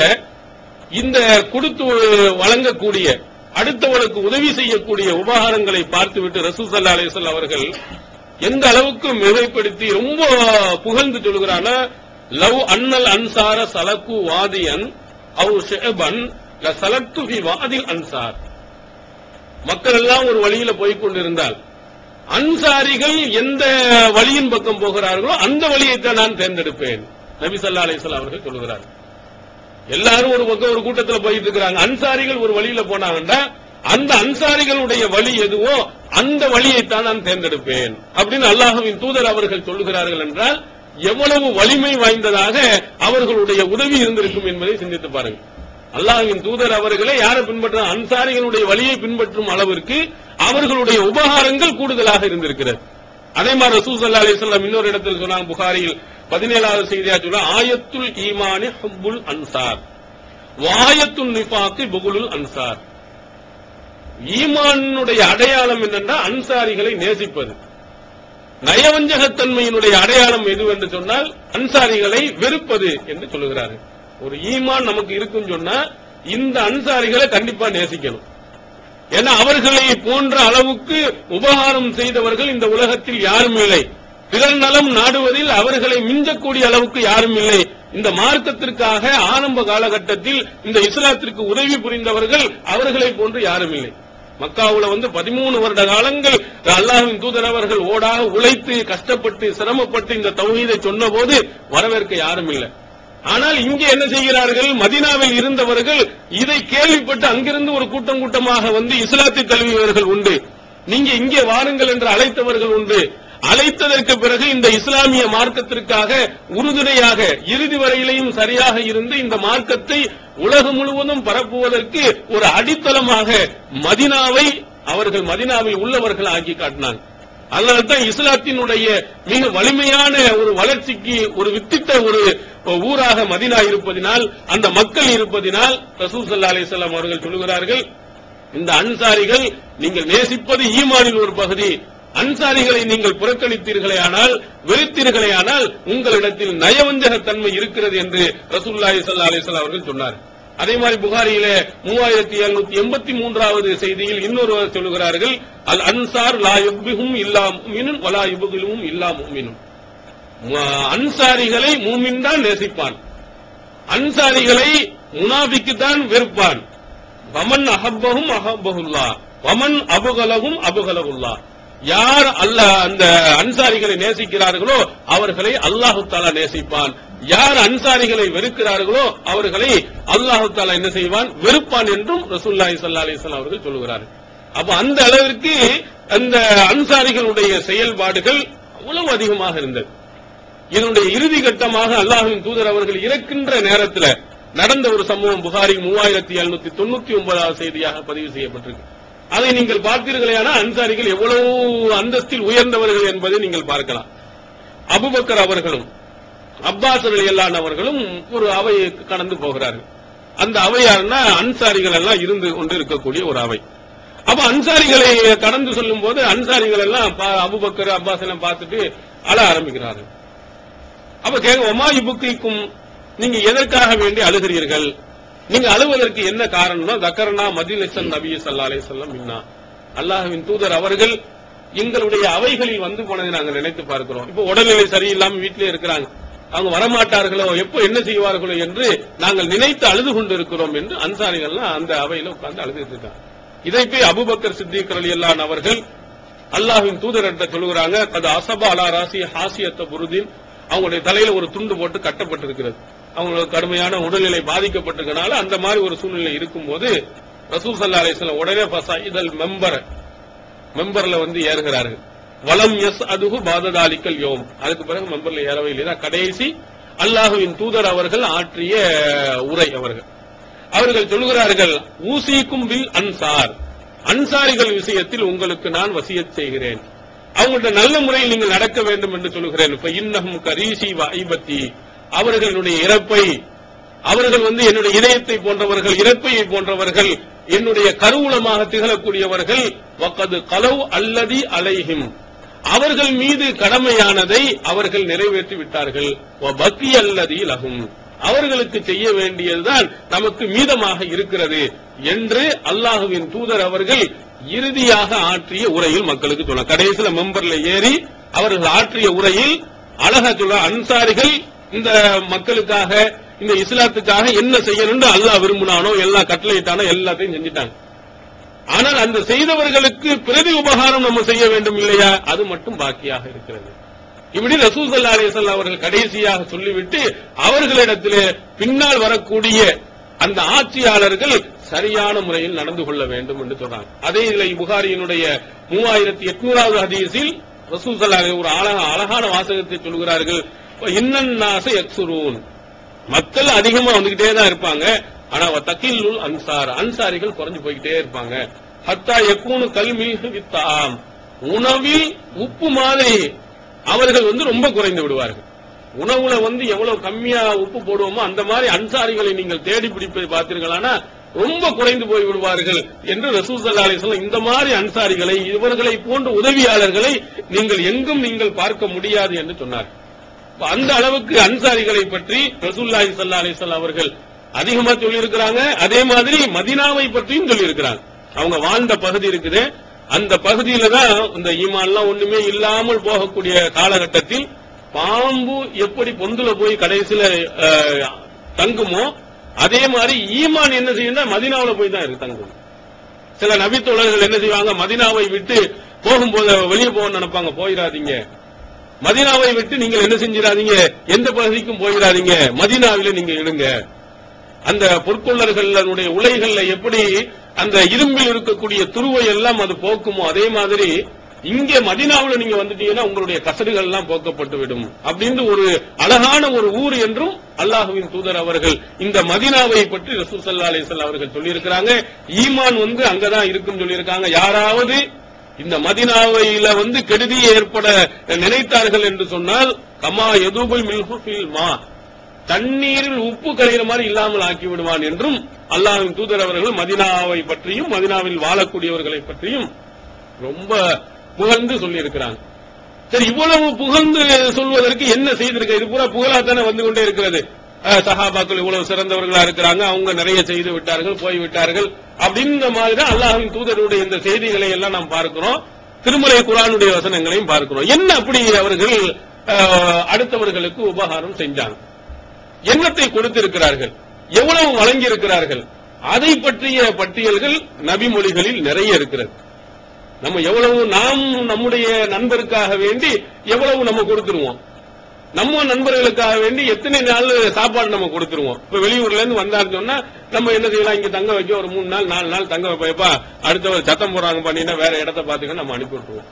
A: இந்த கொடுத்து வழங்கக்கூடிய அடுத்தவனுக்கு உதவி செய்யக்கூடிய உபகாரங்களை பார்த்துவிட்டு ரசூல் ஸல்லல்லாஹு அலைஹி வஸல்லம் அவர்கள் எந்த அளவுக்கு மிகைப்படுத்தி ரொம்ப புகழ்ந்து சொல்கிறானா, லவ் அன்னல் அன்சார சலக்கு வாதியன் அவ் ஷஅபன் லசலக்து ஃபி வாதில் அன்சார். மக்கள் எல்லாம் ஒரு வழியில போய்க் கொண்டிருந்தால் அன்சாரிகள் எந்த வழியின் பக்கம் போகிறார்களோ அந்த வழியைத்தான் நான் தேர்ந்தெடுப்பேன். நபி ஸல்லல்லாஹு அலைஹி வஸல்லம் அவர்கள் சொல்கிறார். எல்லாரும் ஒரு பக்கம் ஒரு கூட்டத்தில் போயிட்டு இருக்கிறாங்க, அன்சாரிகள் ஒரு வழியில போனாங்கன்னா அந்த அன்சாரிகளுடைய வழி எதுவோ அந்த வழியைத்தான் நான் தேர்ந்தெடுப்பேன் அப்படின்னு அல்லாஹ்வின் தூதர் அவர்கள் சொல்லுகிறார்கள் என்றால் எவ்வளவு வலிமை வாய்ந்ததாக அவர்களுடைய உதவி இருந்திருக்கும் என்பதை சிந்தித்து பாருங்கள். அல்லாஹ்வின் தூதர் அவர்களே யாரை பின்பற்ற அன்சாரிகளுடைய வழியை பின்பற்றும் அளவிற்கு அவர்களுடைய உபகாரங்கள் கூடுதலாக இருந்திருக்கிறது. அதே மாதிரி ரசூல் ஸல்லல்லாஹு அலைஹி வஸல்லம் இன்னொரு இடத்தில் சொன்னாங்க, புகாரியில் 17வது செய்தியா சொல்ல, ஆயத்துல் ஈமானி ஹுப்புல் அன்சார் வாயத்துல் நிஃபாகி புகுலுல் அன்சார். ஈமானுடைய அடையாளம் என்னென்னா அன்சாரிகளை நேசிப்பது. நயவஞ்சகத்தன்மையினுடைய அடையாளம் எது என்று சொன்னால் அன்சாரிகளை வெறுப்பது என்று சொல்லுகிறார்கள். ஒரு ஈமான் நமக்கு இருக்குன்னு சொன்னா இந்த அன்சாரிகளை கண்டிப்பா நேசிக்கணும். ஏன்னா அவர்களை போன்ற அளவுக்கு உபகாரம் செய்தவர்கள் இந்த உலகத்தில் யாரும் இல்லை. பிறர் நலம் நாடுவதில் அவர்களை மிஞ்சக்கூடிய அளவுக்கு யாரும் இல்லை. இந்த மார்க்கத்திற்காக ஆரம்ப காலகட்டத்தில் இந்த இஸ்லாத்திற்கு உதவி புரிந்தவர்கள் அவர்களை போன்று யாரும் இல்லை. மக்காவுல 13 வருட காலங்கள் அல்லாஹ்வின் தூதர் அவர்கள் ஓடாக உழைத்து கஷ்டப்பட்டு சிரமப்பட்டு இந்த தௌஹீதை சொன்ன போது வரவேற்க யாரும் இல்லை. ஆனால் இங்கே என்ன செய்கிறார்கள், மதீனாவில் இருந்தவர்கள் இதை கேள்விப்பட்டு அங்கிருந்து ஒரு கூட்டம் கூட்டமாக வந்து இஸ்லாத்தை தழுவியவர்கள் உண்டு, நீங்க இங்கே வாருங்கள் என்று அழைத்தவர்கள் உண்டு. அழைத்ததற்கு பிறகு இந்த இஸ்லாமிய மார்க்கத்திற்காக உறுதுணையாக இறுதி வரையிலையும் சரியாக இருந்து இந்த மார்க்கத்தை உலகம் முழுவதும் பரப்புவதற்கு ஒரு அடித்தளமாக மதீனாவை அவர்கள் மதீனாவில் உள்ளவர்கள் ஆக்கி காட்டினாங்க. அதனால்தான் இஸ்லாத்தினுடைய மிக வலிமையான ஒரு வளர்ச்சிக்கு ஒரு வித்திட்ட ஒரு ஊராக மதீனா இருப்பதினால், அந்த மக்கள் இருப்பதினால் ரசூல் ஸல்லல்லாஹு அலைஹி வஸல்லம் அவர்கள் சொல்கிறார்கள், இந்த அன்சாரிகள் நீங்கள் நேசிப்பது ஈமானின் ஒரு பகுதி. அன்சாரிகளை நீங்கள் புறக்கணித்தீர்களேயானால் வெறுத்தீர்களேயானால் உங்களிடத்தில் நயவஞ்சகத்தன்மை இருக்கிறது என்று ரசூலுல்லாஹி ஸல்லல்லாஹு அலைஹி வஸல்லம் அவர்கள் சொன்னார். அதே மாதிரி புகாரியிலே 3783வது செய்தியில் இன்னொருவர் சொல்லுகிறார்கள், அல் அன்சார் லா யுப்ஹும் இல்லா முஃமினுன் வலா யுப்ஹிலுஹும் இல்லா முஃமினுன். அன்சாரிகளை மூமின் தான் நேசிப்பான், அன்சாரிகளை முனாஃபிக்கு தான் வெறுப்பான். வமன் அஹப்பஹும் அஹப்பஹுல்லாஹ் வமன் அபுகலஹும் அபுகலஹுல்லாஹ். யார் அல்லாஹ் அந்த அன்சாரிகளை நேசிக்கிறார்களோ அவர்களை அல்லாஹு தஆலா நேசிப்பான், யார் அன்சாரிகளை வெறுக்கிறார்களோ அவர்களை அல்லாஹு தஆலா என்ன செய்வான், வெறுப்பான் என்றும் ரசூலுல்லாஹி ஸல்லல்லாஹு அலைஹி வஸல்லம் அவர்கள் சொல்கிறார்கள். அப்ப அந்த அளவிற்கு அந்த அன்சாரிகளுடைய செயல்பாடுகள் அவ்வளவு அதிகமாக இருந்தது. இதனுடைய இறுதி கட்டமாக அல்லாஹ்வின் தூதர் அவர்கள் இறக்கின்ற நேரத்தில் நடந்த ஒரு சம்பவம் புகாரி 3799வது செய்தியாக பதிவு செய்யப்பட்டிருக்கு. அதை நீங்கள் பார்த்தீர்களேயானால் அன்சாரிகள் எவ்வளவு அந்தஸ்தில் உயர்ந்தவர்கள் என்பதை நீங்கள் பார்க்கலாம். அபூபக்கர் அவர்களும் அப்பாஸ் ரலியல்லாஹு அவர்களும் ஒரு அவையை கடந்து போகிறார்கள். அந்த அவையார்னா அன்சாரிகள் எல்லாம் இருந்து கொண்டு இருக்கக்கூடிய ஒரு அவை. அப்ப அன்சாரிகளை கடந்து சொல்லும் போது அன்சாரிகள் எல்லாம் அபூபக்கர் அப்பாஸ் எல்லாம் பார்த்துட்டு அழ ஆரம்பிக்கிறார்கள். அப்ப கேட்க ஒமா இபுக்கிக்கும், நீங்க எதற்காக வேண்டி அழுகிறீர்கள், நீங்க அழுவதற்கு என்ன காரணம்னா தக்கரனா மஜ்லிஸன் நபி ஸல்லல்லாஹு அலைஹி வஸல்லம் மின்னா, அல்லாஹ்வின் தூதர் அவர்கள் எங்களுடைய அவைகளில் வந்து போனதை நாங்கள் நினைத்து பார்க்கிறோம். இப்போ உடல்நிலை சரியில்லாம வீட்டிலே இருக்கிறாங்க, அவங்க வரமாட்டார்களோ, எப்போ என்ன செய்வார்களோ என்று நாங்கள் நினைத்து அழுது கொண்டு இருக்கிறோம் என்று அன்சாரிகள்லாம் அந்த அவையில உட்கார்ந்து அழுதுட்டு இருக்காங்க. இதை போய் அபூபக்கர் சித்திக் ரலியல்லாஹு அவர்கள் அல்லாஹ்வின் தூதர்கிட்ட சொல்லுகிறாங்க, அது அஸப அலா ராசி ஹாசியத்த புருதின், அவங்களுடைய தலையில ஒரு துண்டு போட்டு கட்டப்பட்டிருக்கிறது. அவங்களுக்கு கடுமையான உடல்நிலை பாதிக்கப்பட்டிருக்கனால அந்த மாதிரி ஒரு சூழ்நிலை இருக்கும்போது ரசூல் ஸல்லல்லாஹு அலைஹி வஸல்லம் உடனே ஃபஸைதல் மெம்பர்ல வந்து ஏறுகிறார்கள். வலம் யஸ்அதுஹு பாததாலிக்கல் யௌம், அதுக்கு பிறகு மெம்பர்ல ஏறவே இல்லை. கடைசி அல்லாஹ்வின் தூதர் அவர்கள் ஆற்றிய உரை. அவர்கள் சொல்கிறார்கள், ஊசிக்கும் பில் அன்சார், அன்சாரிகள் விஷயத்தில் உங்களுக்கு நான் வசியத் செய்கிறேன், அவங்களுடைய நல்ல முறையில் நீங்கள் நடக்க வேண்டும் என்று சொல்கிறேன். இன்னஹும் கரீசி வைபத்தி, அவர்களுடைய இறப்பை, அவர்கள் வந்து என்னுடைய இதயத்தை போன்றவர்கள், இறப்பையை போன்றவர்கள், என்னுடைய கருவூலமாக திகழக்கூடியவர்கள். வகது கலவ் அல்லதி அலைஹிம், அவர்கள் மீது கடமையானதை அவர்கள் நிறைவேற்றி விட்டார்கள். வபக்கி அல்லதி லஹும், அவர்களுக்கு செய்ய வேண்டியதுதான் நமக்கு மீதமாக இருக்கிறது என்று அல்லாஹுவின் தூதர் அவர்கள் இறுதியாக ஆற்றிய உரையில் மக்களுக்கு சொல்ல. கடைசியில மெம்பர்ல ஏறி அவர்கள் ஆற்றிய உரையில் அழகா சொல்ல, அன்சாரிகள் இந்த மக்களுக்காக, இந்த இஸ்லாத்துக்காக என்ன செய்யணும்னு அல்லாஹ் விரும்பினானோ, எல்லா கட்டளையிட்டானோ எல்லாத்தையும் செஞ்சிட்டாங்க. ஆனால் அந்த செய்தவர்களுக்கு பிரதி உபகாரம் நம்ம செய்ய வேண்டும் இல்லையா, அது மட்டும் பாக்கியாக இருக்கிறது. இப்படி ரசூல் ஸல்லல்லாஹு அலைஹி வஸல்லம் அவர்கள் கடைசியாக சொல்லிவிட்டு அவர்களிடத்திலே பின்னால் வரக்கூடிய அந்த ஆட்சியாளர்கள் சரியான முறையில் நடந்து கொள்ள வேண்டும் என்று சொல்றாங்க. அதே இதில் புகாரியினுடைய 3800வது ஹதீஸில் ரசூல் ஸல்லல்லாஹு அலைஹி ஒரு அழகான வாசகத்தை சொல்கிறார்கள், இன்னன்னாஸ யக்ஸுரூன், மக்கள் அதிகமா வந்துகிட்டே தான் இருப்பாங்க, ஆனா தகில்லுல் அன்சார், அன்சாரிகள் குறைஞ்சு போய்கிட்டே இருப்பாங்க. ஹத்தா யகூனு கல்மில் வித்தாம், உணவில் உப்பு மாதிரி அவர்கள் வந்து ரொம்ப குறைந்து விடுவார்கள். உணவுல வந்து எவ்வளவு கம்மியா உப்பு போடுவோமோ அந்த மாதிரி அன்சாரிகளை நீங்கள் தேடி பிடிப்பதை பார்த்தீர்களானா ரொம்ப குறைந்து போய் விடுவார்கள் என்று ரசூல் ஸல்லல்லாஹு அலைஹி வஸல்லம் இந்த மாதிரி அன்சாரிகளை, இவர்களை போன்ற உதவியாளர்களை நீங்கள் எங்கும் நீங்கள் பார்க்க முடியாது என்று சொன்னார். அந்த அளவுக்கு அன்சாரிகளை பற்றி ரசூலுல்லாஹி ஸல்லல்லாஹு அலைஹி வஸல்லம் அவர்கள் அதிகமா சொல்லியிருக்கிறாங்க. அதே மாதிரி மதீனாவை பற்றியும் சொல்லியிருக்கிறாங்க. அவங்க வாழ்ந்த பகுதி இருக்குது, அந்த பகுதியில தான் இந்த ஈமான்லாம் ஒண்ணுமே இல்லாமல் போகக்கூடிய காலகட்டத்தில் பாம்பு எப்படி பொந்துல போய் கடைசியில தங்குமோ அதே மாதிரி ஈமான் என்ன செய்யணும், மதீனாவுல போய் தான் இருக்கு தங்கும். சில நபித்தோழர்கள் என்ன செய்வாங்க, மதீனாவை விட்டு போகும்போது வெளியே போக நினைப்பாங்க, போயிடாதீங்க, மதீனாவை விட்டு நீங்கள் என்ன செஞ்சிடாதீங்க, எந்த பகுதிக்கும் போயிடாதீங்க, மதீனாவில நீங்க இடுங்க. அந்த பொற்கொள்ளர்களுடைய உலைகள்ல எப்படி அந்த இரும்பில் இருக்கக்கூடிய துருவை எல்லாம் அது போக்குமோ அதே மாதிரி இங்கே மதீனாவுல நீங்க வந்துட்டீங்கன்னா உங்களுடைய கசடுகள் எல்லாம் போக்கப்பட்டு விடும் அப்படின்னு ஒரு அழகான ஒரு ஊர் என்றும் அல்லாஹ்வின் தூதர் அவர்கள் இந்த மதீனாவை பற்றி ரசூல் ஸல்லல்லாஹு அலைஹி வஸல்லம் அவர்கள் சொல்லியிருக்கிறாங்க. ஈமான் வந்து அங்கதான் இருக்குன்னு சொல்லியிருக்காங்க. யாராவது இந்த மதீனாவையில வந்து கெடுதி ஏற்பட நினைத்தார்கள் என்று சொன்னால் கமா யதுபுல் மில்ஹு ஃபில் மா, தண்ணீரில் உப்பு கரைகிற மாதிரி இல்லாமல் ஆக்கி விடுவான் என்றும் அல்லாஹ்வின் தூதர் அவர்கள் மதீனாவை பற்றியும் மதீனாவில் வாழக்கூடியவர்களை பற்றியும் ரொம்ப புகழ்ந்து சொல்லி இருக்கிறாங்க. சரி, இவ்வளவு புகழ்ந்து சொல்வதற்கு என்ன செய்திருக்க? இது பூரா புகழாத்தானே வந்து கொண்டே இருக்கிறது. சஹாபாக்கள் இவ்வளவு சிறந்தவர்களா இருக்கிறாங்க, அவங்க நிறைய செய்து விட்டார்கள், போய்விட்டார்கள் அப்படின்ற மாதிரி அல்லாஹ்வின் தூதருடைய இந்த செய்திகளை எல்லாம் நாம் பார்க்கிறோம். திருமறை குர்ஆனுடைய வசனங்களையும் பார்க்கிறோம். என்ன அப்படி அவர்கள் அடுத்தவர்களுக்கு உபகாரம் செஞ்சாங்க, என்னத்தை கொடுத்திருக்கிறார்கள், எவ்வளவு வழங்கி இருக்கிறார்கள், அதை பற்றிய பட்டியல்கள் நபிமொழிகளில் நிறைய இருக்கிறது. நம்ம எவ்வளவு நாம் நம்முடைய நண்பருக்காக வேண்டி எவ்வளவு நம்ம கொடுத்துருவோம், நம்ம நண்பர்களுக்காக வேண்டி எத்தனை நாள் சாப்பாடு நம்ம கொடுத்துருவோம். இப்ப வெளியூர்ல இருந்து வந்தாருன்னு சொன்னா நம்ம என்ன செய்யலாம், இங்க தங்க வைக்க ஒரு 3 நாள் 4 நாள் தங்க வைப்பா, அடுத்தவர் சத்தம் போடுறாங்க பண்ணினா வேற இடத்த பாத்துக்க நம்ம அனுப்பி விட்டுருவோம்.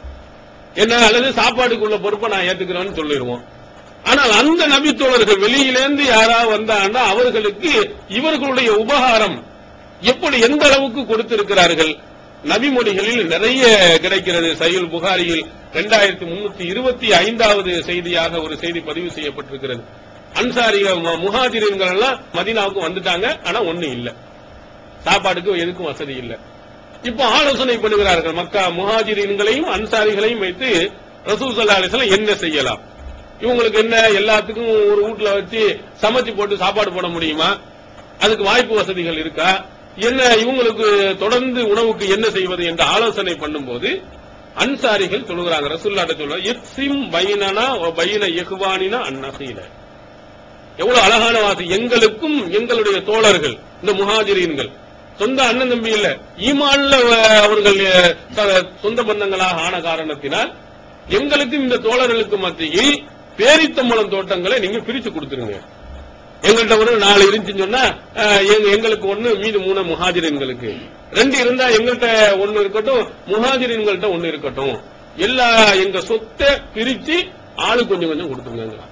A: என்ன அல்லது சாப்பாடுக்குள்ள பொறுப்பை நான் ஏத்துக்கிறேன்னு சொல்லிடுவோம். ஆனால் அந்த நபித்தோழர்கள் வெளியிலேருந்து யாராவது வந்தாங்கன்னா அவர்களுக்கு இவர்களுடைய உபகாரம் எப்படி எந்த அளவுக்கு கொடுத்திருக்கிறார்கள் நபிமொழிகளில் நிறைய கிடைக்கிறது. சஹீஹ் புகாரியில் 2325வது செய்தியாக ஒரு செய்தி பதிவு செய்யப்பட்டிருக்கிறது. அன்சாரிகள் முஹாஜிரீன்கள் எல்லாம் மதீனாவுக்கு வந்துட்டாங்க, ஆனா ஒண்ணு இல்ல, சாப்பாடுக்கு எதுக்கும் வசதி இல்ல. இப்ப ஆலோசனை பண்ணுகிறார்கள், மக்கா முஹாஜிரீன்களையும் அன்சாரிகளையும் வைத்து ரசூல் ஸல்லல்லாஹு அலைஹி வஸல்லம் என்ன செய்யலாம், இவங்களுக்கு என்ன எல்லாத்துக்கும் ஒரு வீட்டுல வச்சு சமைச்சு போட்டு சாப்பாடு போட முடியுமா, அதுக்கு வாய்ப்பு வசதிகள் இருக்கா, என்ன இவங்களுக்கு தொடர்ந்து உணவுக்கு என்ன செய்வது என்று ஆலோசனை பண்ணும்போது அன்சாரிகள் சொல்லுகிறாங்க, ரசூலுல்லாஹ் சொல்றாங்க, இக்ஸிம் பைனனா வ பைன இஹ்வானினா அன்னஹீல. எவ்வளவு அழகான வாசி. எங்களுக்கும் எங்களுடைய தோழர்கள் இந்த முஹாஜிரீன்கள் சொந்த அண்ணன் தம்பி இல்ல, ஈமான்ல அவர்கள் சொந்த பந்தங்களாக ஆன காரணத்தினால் எங்களுக்கும் இந்த தோழர்களுக்கு மத்தியில் பேரித்தம்பழம் தோட்டங்களை நீங்க பிரிச்சு கொடுத்துருங்க. எங்கள்கிட்ட ஒரு 4 இருந்துச்சுன்னு சொன்னா எங்களுக்கு 1, மீது 3 முஹாஜிரீன்களுக்கு, 2 இருந்தா எங்கள்கிட்ட 1 இருக்கட்டும், முஹாஜிரீன்கள்ட்ட 1 இருக்கட்டும், எல்லா எங்க சொத்தை பிரிச்சு ஆளு கொஞ்சம் கொஞ்சம் கொடுத்துருங்க.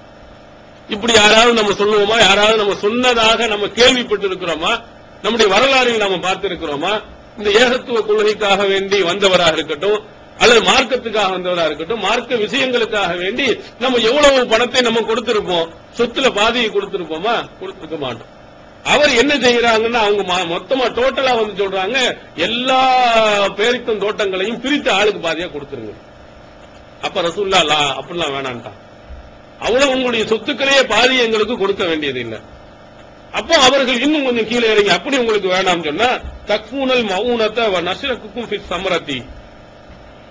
A: இப்படி யாராவது நம்ம சொல்லுவோமா? யாராவது நம்ம சொன்னதாக நம்ம கேள்விப்பட்டு இருக்கிறோமா? நம்முடைய வரலாறில் நாம பார்த்திருக்கிறோமா? இந்த ஏகத்துவ கொள்கைக்காக வேண்டி வந்தவராக இருக்கட்டும், அல்லது மார்க்கத்துக்காக வந்தவராக இருக்கட்டும், மார்க்க விஷயங்களுக்காக வேண்டி நம்ம எவ்வளவு பணத்தை நம்ம கொடுத்திருப்போம்? சொத்துல பாதியை கொடுத்திருப்போமா? கொடுத்திருக்க மாட்டோம். அவர் என்ன செய்யறாங்கன்னா, அவங்க மொத்தமா டோட்டலா வந்து சொல்றாங்க, எல்லா பேரித்தம் தோட்டங்களையும் பிரித்து ஆளுக்கு பாதியா கொடுத்துருங்க. அப்ப ரசூலுல்லாஹ் அப்படிலாம் வேணான்ட்டான். அவ்வளவு உங்களுடைய சொத்துக்களையே பாதி எங்களுக்கு கொடுக்க வேண்டியது இல்லை. அப்போ அவர்கள் இன்னும் கொஞ்சம் கீழே இறங்கி, அப்படி உங்களுக்கு வேணாம் சொன்னா தக்ஃபூனல் மஊனத வ நஷ்ரகுக்கும் ஃபிஸ் ஸமரதி.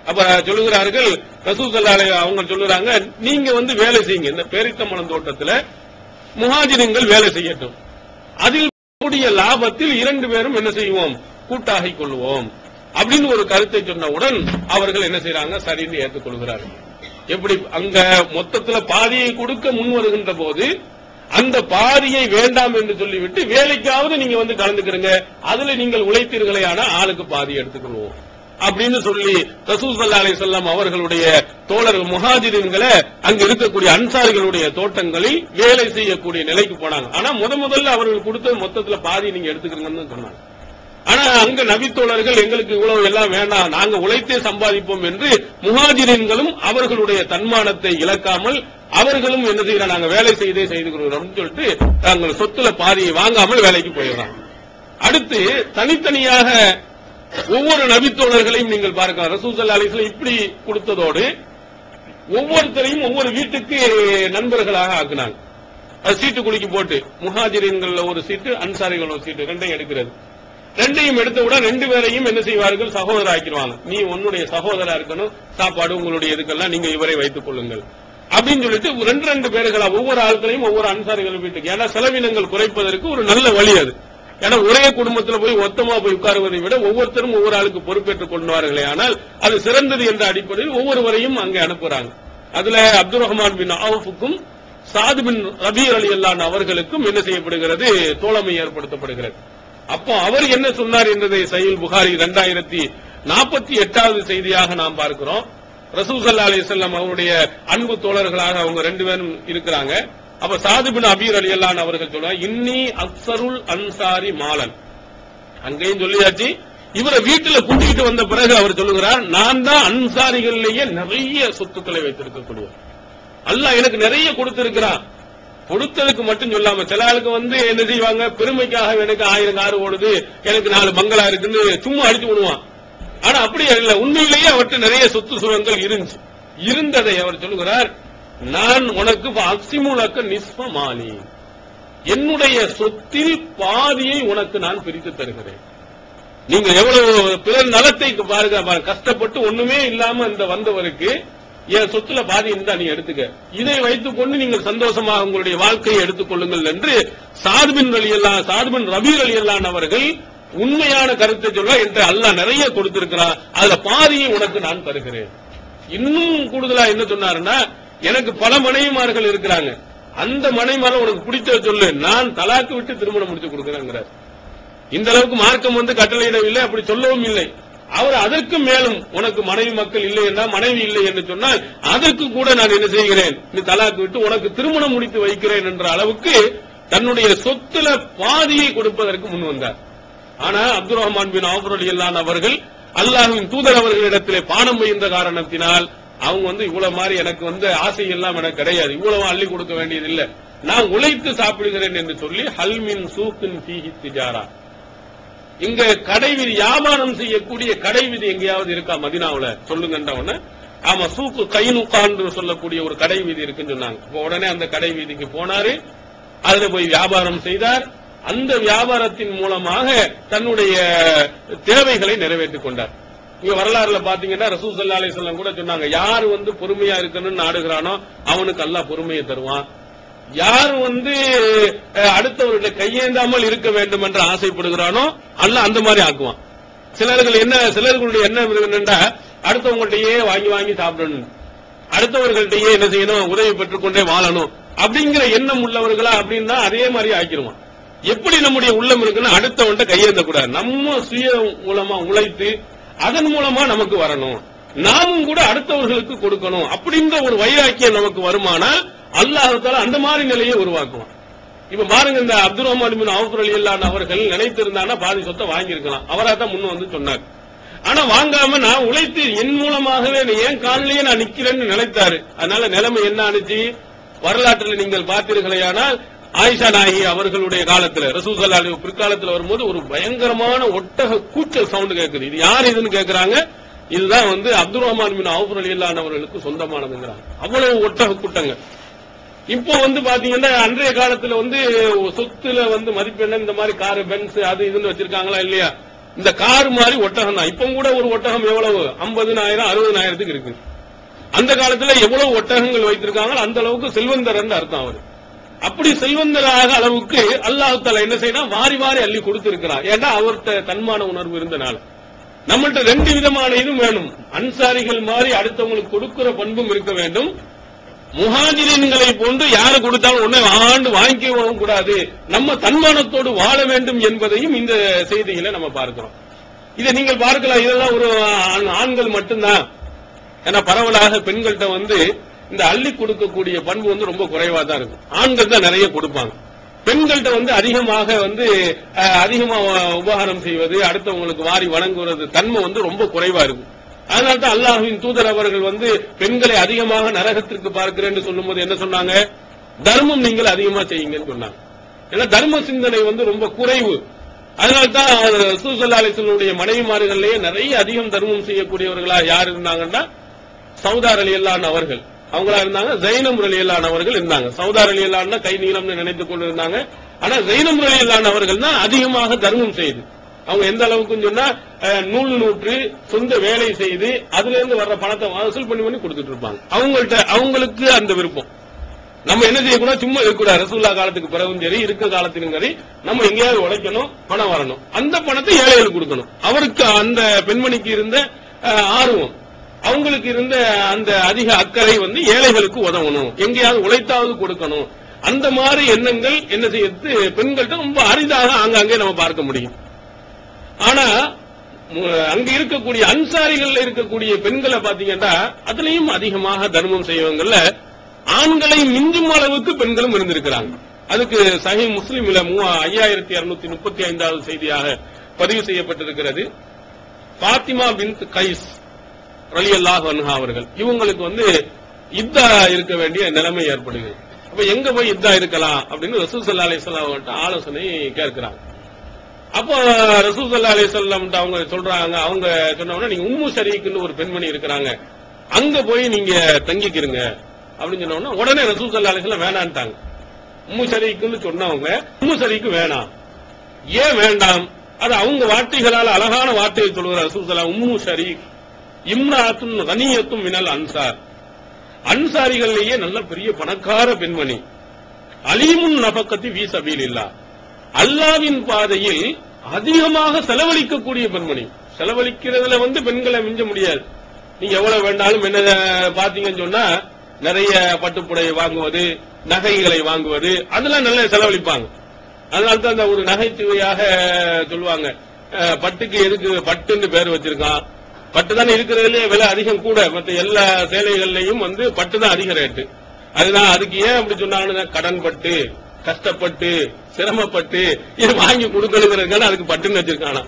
A: அப்ப சொல்லுகிறார்கள், ரசூல் ஸல்லல்லாஹு அலைஹி அவங்க சொல்லுறாங்க, நீங்க வந்து வேலை செய்யுங்க, இந்த பேரித்தம்பழம் தோட்டத்துல முஹாஜிரீன்கள் வேலை செய்யட்டும், அதில் கூடிய லாபத்தில் 2 பேரும் என்ன செய்வோம்? கூட்டாகிக் கொள்வோம் அப்படின்னு ஒரு கருத்தை சொன்னவுடன் அவர்கள் என்ன செய்யறாங்க? சரின்னு ஏற்றுக்கொள்கிறார்கள். எப்படி அங்க மொத்தத்துல பாதியை கொடுக்க முன் வருகின்ற போது அந்த பாதியை வேண்டாம் என்று சொல்லிவிட்டு வேலைக்காவது நீங்க வந்து கலந்துக்கிறீங்க, அதுல நீங்கள் உழைத்தீர்களே, ஆனா ஆளுக்கு பாதி எடுத்துக்கொள்வோம் அப்படின்னு சொல்லி ரசூல் ஸல்லல்லாஹு அலைஹி வஸல்லம் அவர்களுடைய தோழர்கள் முஹாஜிரீன்களை அங்க இருக்கக்கூடிய அன்சாரிகளுடைய தோட்டங்களில் வேலை செய்யக்கூடிய நிலைக்கு போனாங்க. ஆனா முதல்ல அவர்கள் கொடுத்தது மொத்தத்துல பாதி நீங்க எடுத்துக்கிறீங்கன்னு சொன்னாங்க. ஆனா அங்க நபித்தோழர்கள் எங்களுக்கு இவ்வளவு எல்லாம் வேண்டாம், நாங்க உழைத்தே சம்பாதிப்போம் என்று முஹாஜிரீன்களும் அவர்களுடைய தன்மானத்தை இழக்காமல் அவர்களும் என்ன செய்யறாங்க? நாங்க வேலை செய்தே செய்து கொள்கிறோம் சொல்லிட்டு தாங்கள் சொத்துல பாதியை வாங்காமல் வேலைக்கு போயிடுறாங்க. அடுத்து தனித்தனியாக ஒவ்வொரு நபித்தோழர்களையும் நீங்கள் பார்க்கலாம். ரசூல் ஸல்லல்லாஹு அலைஹி வஸல்லம் இப்படி கொடுத்ததோடு ஒவ்வொருத்தரையும் ஒவ்வொரு வீட்டுக்கு நண்பர்களாக ஆக்குனாங்க. அது சீட்டு குலுக்கி போட்டு முஹாஜிரீன்கள் ஒரு சீட்டு, அன்சாரிகள் ஒரு சீட்டு, 2ஐயும் எடுக்கிறது. 2ஐயும் எடுத்தவுடன் 2 பேரையும் என்ன செய்வார்கள்? சகோதரர் ஆக்கிடுவாங்க. நீ உன்னுடைய சகோதரா இருக்கணும், சாப்பாடு உங்களுடைய இதுக்கெல்லாம் நீங்க இவரை வைத்துக் கொள்ளுங்கள் அப்படின்னு சொல்லிட்டு 2 பேர்களா ஒவ்வொரு ஆட்களையும் ஒவ்வொரு அன்சாரிகள் வீட்டுக்கு. ஏன்னா செலவினங்கள் குறைப்பதற்கு ஒரு நல்ல வழி அது. ஏன்னா ஒரே குடும்பத்தில் போய் மொத்தமா போய் உட்காருவதை விட ஒவ்வொருத்தரும் ஒவ்வொரு ஆளுக்கு பொறுப்பேற்றுக் கொள்வார்களே, ஆனால் அது சிறந்தது என்ற அடிப்படையில் ஒவ்வொருவரையும் அங்கே அனுப்புறாங்க. அதுல அப்துர் ரஹ்மான் பின் அவுஃபுக்கும் சாத் பின் ரபீ ரலியல்லாஹு அவர்களுக்கும் என்ன செய்யப்படுகிறது? தோழமை ஏற்படுத்தப்படுகிறது. அப்போ அவர் என்ன சொன்னார் என்பதை சஹீஹ் புகாரி 2048வது செய்தியாக நாம் பார்க்கிறோம். ரசூல் ஸல்லல்லாஹு அலைஹி வஸல்லம் அவருடைய அன்பு தோழர்களாக அவங்க 2 பேரும் இருக்கிறாங்க. அப்ப சாத் பின் ரபீ ரலியல்லாஹு அவர்கள் சொல்றாங்க, இன்னி அக்ஸருல் அன்சாரி மாலன். அங்கேயும் சொல்லியாச்சு. இவரை வீட்டுல கூட்டிட்டு வந்த பிறகு அவர் சொல்லுகிறார், நான் தான் அன்சாரிகளிலேயே நிறைய சொத்துக்களை வைத்திருக்கக்கூடிய, அல்லாஹ் எனக்கு நிறைய கொடுத்திருக்கிறான். கொடுத்ததுக்கு மட்டும் சொல்லாம சில ஆளுக்கு வந்து என்ன செய்வாங்க? பெருமைக்காக எனக்கு 1000 கார் ஓடுது, எனக்கு 4 பங்களா இருக்குன்னு சும்மா அடிச்சு விடுவான். ஆனா அப்படி இல்ல, உண்மையிலேயே அவர்கிட்ட நிறைய சொத்து சுகங்கள் இருந்துச்சு. இருந்ததை அவர் சொல்லுகிறார், நான் உனக்கு அக்ஸிமுலக்க நிஸ்ஃப மாலி, என்னுடைய சொத்தில் பாதியை உனக்கு நான் பிரித்து தருகிறேன். நீங்க எவ்வளவு பிறர் நலத்தை பாருங்க, கஷ்டப்பட்டு ஒண்ணுமே இல்லாம இந்த வந்தவருக்கு என் சொத்துல பாதி இருந்தா நீ எடுத்துக்க, இதை வைத்துக் கொண்டு நீங்கள் சந்தோஷமாக உங்களுடைய வாழ்க்கையை எடுத்துக் கொள்ளுங்கள் என்று சாத் பின் ரபீ ரலியல்லாஹு அவர்கள் உண்மையான கருத்தை சொல்ல, என்று அல்லாஹ் நிறைய கொடுத்திருக்கிறான், அதுல பாதியை உனக்கு நான் தருகிறேன். இன்னும் கூடுதலா என்ன சொன்னாருன்னா, எனக்கு பல மனைவிமார்கள் இருக்கிறாங்க, அந்த மனைவிமாரை உனக்கு பிடிச்ச சொல்லு, நான் தலாக்கு விட்டு திருமணம் முடிச்சு கொடுக்கிறேங்கிறார். இந்த அளவுக்கு மார்க்கம் வந்து கட்டளையிடவில்லை, அப்படி சொல்லவும் இல்லை. அவர் அதற்கு மேலும் உனக்கு மனைவி மக்கள் இல்லை என்றால், மனைவி இல்லை என்று சொன்னால் அதற்கு கூட நான் என்ன செய்கிறேன்? நீ தலாக்கு விட்டு உனக்கு திருமணம் முடித்து வைக்கிறேன் என்ற அளவுக்கு தன்னுடைய சொத்துல பாதியை கொடுப்பதற்கு முன் வந்தார். ஆனா அப்துர் ரஹ்மான் பின் அவுஃப் ரலியல்லாஹு அவர்கள் அல்லாஹ்வின் தூதர் அவர்களிடத்திலே பானம் பயின்ற காரணத்தினால் அவங்க வந்து இவ்வளவு மாதிரி எனக்கு வந்து ஆசை எல்லாம் எனக்கு கிடையாது, இவ்வளவு அள்ளி கொடுக்க வேண்டியது இல்லை, நான் உழைத்து சாப்பிடுகிறேன் என்று சொல்லி ஹல்மின் சூக்கின் ஃபீஹி திஜாரா, இங்க கடை வீதி வியாபாரம் செய்யக்கூடிய கடை வீதி எங்கேயாவது இருக்கா மதீனாவுல சொல்லுங்கன்றவன? ஆமா, சூக்கு கைனுகான் சொல்லக்கூடிய ஒரு கடை வீதி இருக்குன்னு சொன்னாங்க. உடனே அந்த கடை வீதிக்கு போனாரு, அதுல போய் வியாபாரம் செய்தார். அந்த வியாபாரத்தின் மூலமாக தன்னுடைய தேவைகளை நிறைவேற்றிக் கொண்டார். இங்க வரலாறுல பாத்தீங்கன்னா ரசூல் ஸல்லல்லாஹு அலைஹி வஸல்லம் கூட சொன்னாங்க, யார் பொறுமையா இருக்கணும்னு நாடுகிறானோ அவனுக்கு அல்லாஹ் பொறுமையை தருவான். யார் அடுத்தவர்களை கையேந்தாமல் இருக்க வேண்டும் என்று ஆசைப்படுகிறானோ அல்லாஹ் அந்த மாதிரி ஆக்குவான். சிலர்களுடைய எண்ணம் என்னன்னா, அடுத்தவங்கள்ட்டயே வாங்கி வாங்கி சாப்பிடணும், அடுத்தவர்கள்ட்டயே என்ன செய்யணும், உதவி பெற்றுக்கொண்டே வாழணும் அப்படிங்கிற எண்ணம் உள்ளவர்களா அப்படின்னா அதே மாதிரி ஆக்கிடுவான். எப்படி நம்முடைய உள்ளம் இருக்குன்னா, அடுத்தவன்ட்ட கையேந்த கூடாது, நம்ம சுய மூலமா உழைத்து அதன் மூலமா நமக்கு வரணும், நாமும் கூட அடுத்தவர்களுக்கு கொடுக்கணும் அப்படின்ற ஒரு வைராக்கியம் நமக்கு வருமானால் அல்லாஹ் தஆலா அந்த மாதிரி நிலையை உருவாக்குவான். இப்ப பாருங்க, இந்த அப்துல் ரஹ்மான் பின் அவுஃப் ரலியல்லாஹு அன்ஹு அவர்கள் நினைத்திருந்தாங்கன்னா பாதி சொத்தை வாங்கியிருக்கலாம், அவரா தான் முன்ன சொன்னார். ஆனா வாங்காம நான் உழைத்து என் மூலமாகவே என் காலிலேயே நான் நிக்கிறேன்னு நினைத்தாரு. அதனால நிலைமை என்ன ஆனிச்சு, வரலாற்றில் நீங்கள் பார்த்தீர்களேயானால் ஆயிஷா நாயகி அவர்களுடைய காலத்துல ரசூல் ஸல்லல்லாஹு அலைஹி வஸல்லம் பிற்காலத்தில் வரும்போது ஒரு பயங்கரமான ஒட்டக கூச்சல் சவுண்ட் கேட்குது. இது யார் இதுன்னு கேட்கிறாங்க. இதுதான் அப்துல் ரஹ்மான் பின் அவுஃப் ரலியல்லாஹு அன்ஹு அவர்களுக்கு சொந்தமானதுங்கிறாங்க. அவ்வளவு ஒட்டக கூட்டங்க. இப்போ பாத்தீங்கன்னா அன்றைய காலத்துல சொத்துல மதிப்பு என்ன, இந்த மாதிரி காரு பென்ஸ் அது இதுன்னு வச்சிருக்காங்களா இல்லையா, இந்த கார் மாதிரி ஒட்டகம் தான். இப்ப கூட ஒரு ஒட்டகம் எவ்வளவு 50,000 60,000 இருக்கு. அந்த காலத்துல எவ்வளவு ஒட்டகங்கள் வைத்திருக்காங்க, அந்த அளவுக்கு செல்வந்தர் அர்த்தம் அவரு. அப்படி செல்வந்தராக அளவுக்கு அல்லாஹ் தஆலா என்ன செய்யணும், வாரி வாரி அள்ளி கொடுத்திருக்கிறார். ஏன்னா அவர்கிட்ட தன்மான உணர்வு இருந்தனால. நம்மள்ட்ட ரெண்டு விதமான இதுவும் வேணும். அன்சாரிகள் மாதிரி அடுத்தவங்களுக்கு கொடுக்கிற பண்பும் இருக்க வேண்டும். முஹாஜிரின்களை போன்று யாரு கொடுத்தாலும் உடனே ஆண்டு வாங்கிக்கவும் கூடாது, நம்ம தன்மானத்தோடு வாழ வேண்டும் என்பதையும் இந்த செய்திகளை நம்ம பார்க்கிறோம். இதை நீங்கள் பார்க்கலாம், இதெல்லாம் ஒரு ஆண்கள் மட்டும்தான். ஏன்னா பரவலாக பெண்கள்கிட்ட இந்த அள்ளி கொடுக்கக்கூடிய பண்பு ரொம்ப குறைவா தான் இருக்கும். ஆண்கள் தான் நிறைய கொடுப்பாங்க. பெண்கள்கிட்ட அதிகமாக அதிகமா உபகாரம் செய்வது, அடுத்தவங்களுக்கு வாரி வழங்குவது தன்மை ரொம்ப குறைவா இருக்கும். அதனால்தான் அல்லாஹ்வின் தூதர் அவர்கள் பெண்களை அதிகமாக நரகத்திற்கு பார்க்கிறேன்னு சொல்லும் போது என்ன சொன்னாங்க, தர்மம் நீங்கள் அதிகமா செய்யுங்கன்னு சொன்னாங்க. ஏன்னா தர்ம சிந்தனை ரொம்ப குறைவு. அதனால்தான் ரசூல் ஸல்லல்லாஹு அலைஹி வஸல்லம் மனைவிமார்கள்லயே நிறைய அதிகம் தர்மம் செய்யக்கூடியவர்களா யார் இருந்தாங்கன்னா, சௌதா ரலியல்லாஹு அன்ஹு அவர்கள் அவங்களா இருந்தாங்க, ஜைனப் ரலியல்லாஹு அன்ஹு அவர்கள் இருந்தாங்க. சௌதா ரலியல்லாஹு அன்ஹு கை நீளம்னு நினைத்துக் கொண்டு இருந்தாங்க. ஆனா ஜைனப் ரலியல்லாஹு அன்ஹு அவர்கள் தான் அதிகமாக தர்மம் செய்து, அவங்க எந்த அளவுக்கு சொன்னா நூல் நூற்று சொந்த வேலை செய்து அதுல இருந்து வர்ற பணத்தை வசூல் பண்ணி கொடுத்துட்டு இருப்பாங்க. அவங்களுக்கு அந்த விருப்பம். நம்ம என்ன செய்யக்கூடாது, சும்மா இருக்கக்கூடாது. ரசூலுல்லாஹ் காலத்துக்கு பிறகும் சரி, இருக்க காலத்திலும் சரி, நம்ம எங்கேயாவது உழைக்கணும், பணம் வரணும், அந்த பணத்தை ஏழைகளுக்கு கொடுக்கணும். அவருக்கு அந்த பெண்மணிக்கு இருந்த ஆர்வம், அவங்களுக்கு இருந்த அந்த அதிக அக்கறை ஏழைகளுக்கு உதவணும், எங்கேயாவது உழைத்தாவது கொடுக்கணும். அந்த மாதிரி எண்ணங்கள் என்ன செய்யறது பெண்கள்கிட்ட ரொம்ப அரிதாக ஆங்காங்கே நம்ம பார்க்க முடியும். ஆனா அங்க இருக்கக்கூடிய அன்சாரிகள் இருக்கக்கூடிய பெண்களை பாத்தீங்கன்னா அதுலயும் அதிகமாக தர்மம் செய்வங்கள்ல ஆண்களை மிஞ்சும் அளவுக்கு பெண்களும் இருந்திருக்கிறாங்க. அதுக்கு சஹீஹ் முஸ்லிம்ல 5635வது செய்தியாக பதிவு செய்யப்பட்டிருக்கிறது. ஃபாத்திமா பின்த் கைஸ் ரலியல்லாஹு அன்ஹா அவர்கள், இவங்களுக்கு இத்தா இருக்க வேண்டிய நிலைமை ஏற்படுகிறது. அப்ப எங்க போய் இத்தா இருக்கலாம் அப்படின்னு ரசூல் ஸல்லல்லாஹு அலைஹி வஸல்லம் ஆலோசனை கேட்கிறாங்க. அப்போ ரசூல் ஸல்லல்லாஹு அலைஹி வஸல்லம் அவங்க சொல்றாங்க, அவங்க சொன்னவங்க, நீங்க உம்மு ஷரீக்னு ஒரு பெண்மணி இருக்கிறாங்க, அங்க போய் நீங்க தங்கிக்கிறீங்க அப்படின்னு சொன்ன உடனே ரசூல் ஸல்லல்லாஹு அலைஹி வஸல்லம் வேணான்ட்டாங்க. உம்மு ஷரீக்னு சொன்னவங்க உம்மு ஷரீக் வேணாம். ஏன் வேண்டாம்? அது அவங்க வார்த்தைகளால் அழகான வார்த்தையை சொல்கிறார் ரசூல் ஸல்லல்லாஹு. உம்மு ஷரீக் இம்ராத்துன் கனியத்தும் மினல் அன்சார், அன்சாரிகளிலேயே நல்ல பெரிய பணக்கார பெண்மணி. அலீமுன் நஃபக்கத்தி ஃபீ சபீலில்லாஹ், அல்லாஹ்வின் பாதையில் அதிகமாக செலவழிக்கக்கூடிய பெண்மணி. செலவழிக்கிறதுல பெண்களை மிஞ்ச முடியாது. நீங்க எவ்வளவு வேண்டாலும் என்ன பாத்தீங்கன்னு சொன்னா, நிறைய பட்டுப்புடை வாங்குவது, நகைகளை வாங்குவது, அதெல்லாம் நல்லா செலவழிப்பாங்க. அதனால்தான் அந்த ஒரு நகைச்சுவையாக சொல்லுவாங்க, பட்டுக்கு எதுக்கு பட்டுன்னு பேர் வச்சிருக்கான், பட்டு தானே இருக்கிறதுல விலை அதிகம் கூட, மற்ற எல்லா சேலைகள்லயும் பட்டு தான் அதிக ரேட்டு. அதுதான் அதுக்கு ஏன் அப்படி சொன்னாங்கன்னா, கடன் பட்டு, கஷ்டப்பட்டு, சிரமப்பட்டு இது வாங்கி கொடுக்கணுங்கிறதுக்கான அதுக்கு பட்டுன்னு வச்சிருக்கானா.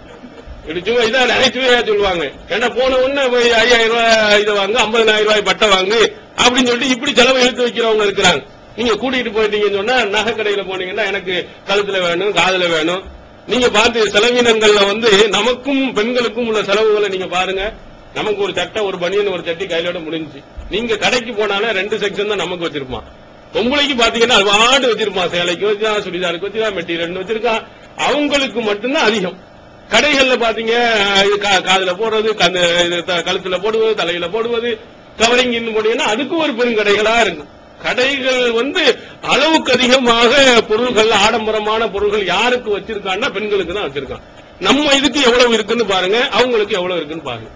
A: இதான் நகைச்சுவையா சொல்லுவாங்க. ஏன்னா போன உடனே 5000 ரூபாய் இதை வாங்க, 50,000 ரூபாய் பட்டை வாங்கு அப்படின்னு சொல்லிட்டு இப்படி செலவு இழுத்து வைக்கிறவங்க இருக்கிறாங்க. நீங்க கூட்டிட்டு போயிட்டீங்கன்னு சொன்னா, நகை கடையில போனீங்கன்னா எனக்கு கழுத்துல வேணும், காதுல வேணும். நீங்க பார்த்து செலவினங்கள்ல நமக்கும் பெண்களுக்கும் உள்ள செலவுகளை நீங்க பாருங்க. நமக்கு ஒரு சட்டை, ஒரு பனியன், ஒரு சட்டி கையிலோட முடிஞ்சு. நீங்க கடைக்கு போனாலே 2 செக்ஷன் தான் நமக்கு வச்சிருப்பான். பொம்பளைக்கு பாத்தீங்கன்னா அது வாட்டு வச்சிருப்பான், சேலைக்கு வச்சிருக்கான், சுடிதாருக்கு வச்சிருக்கான், மெட்டீரியல் வச்சிருக்கான். அவங்களுக்கு மட்டும்தான் அதிகம். கடைகள்ல பாத்தீங்க காதுல போடுறது, கழுத்துல போடுவது, தலையில போடுவது, கவரிங் போட்டீங்கன்னா அதுக்கு ஒரு பெரும் கடைகளா இருக்கும். கடைகள் அளவுக்கு அதிகமாக பொருள்கள், ஆடம்பரமான பொருள்கள் யாருக்கு வச்சிருக்கான்னா பெண்களுக்கு தான் வச்சிருக்கான். நம்ம இதுக்கு எவ்வளவு இருக்குன்னு பாருங்க, அவங்களுக்கு எவ்வளவு இருக்குன்னு பாருங்க.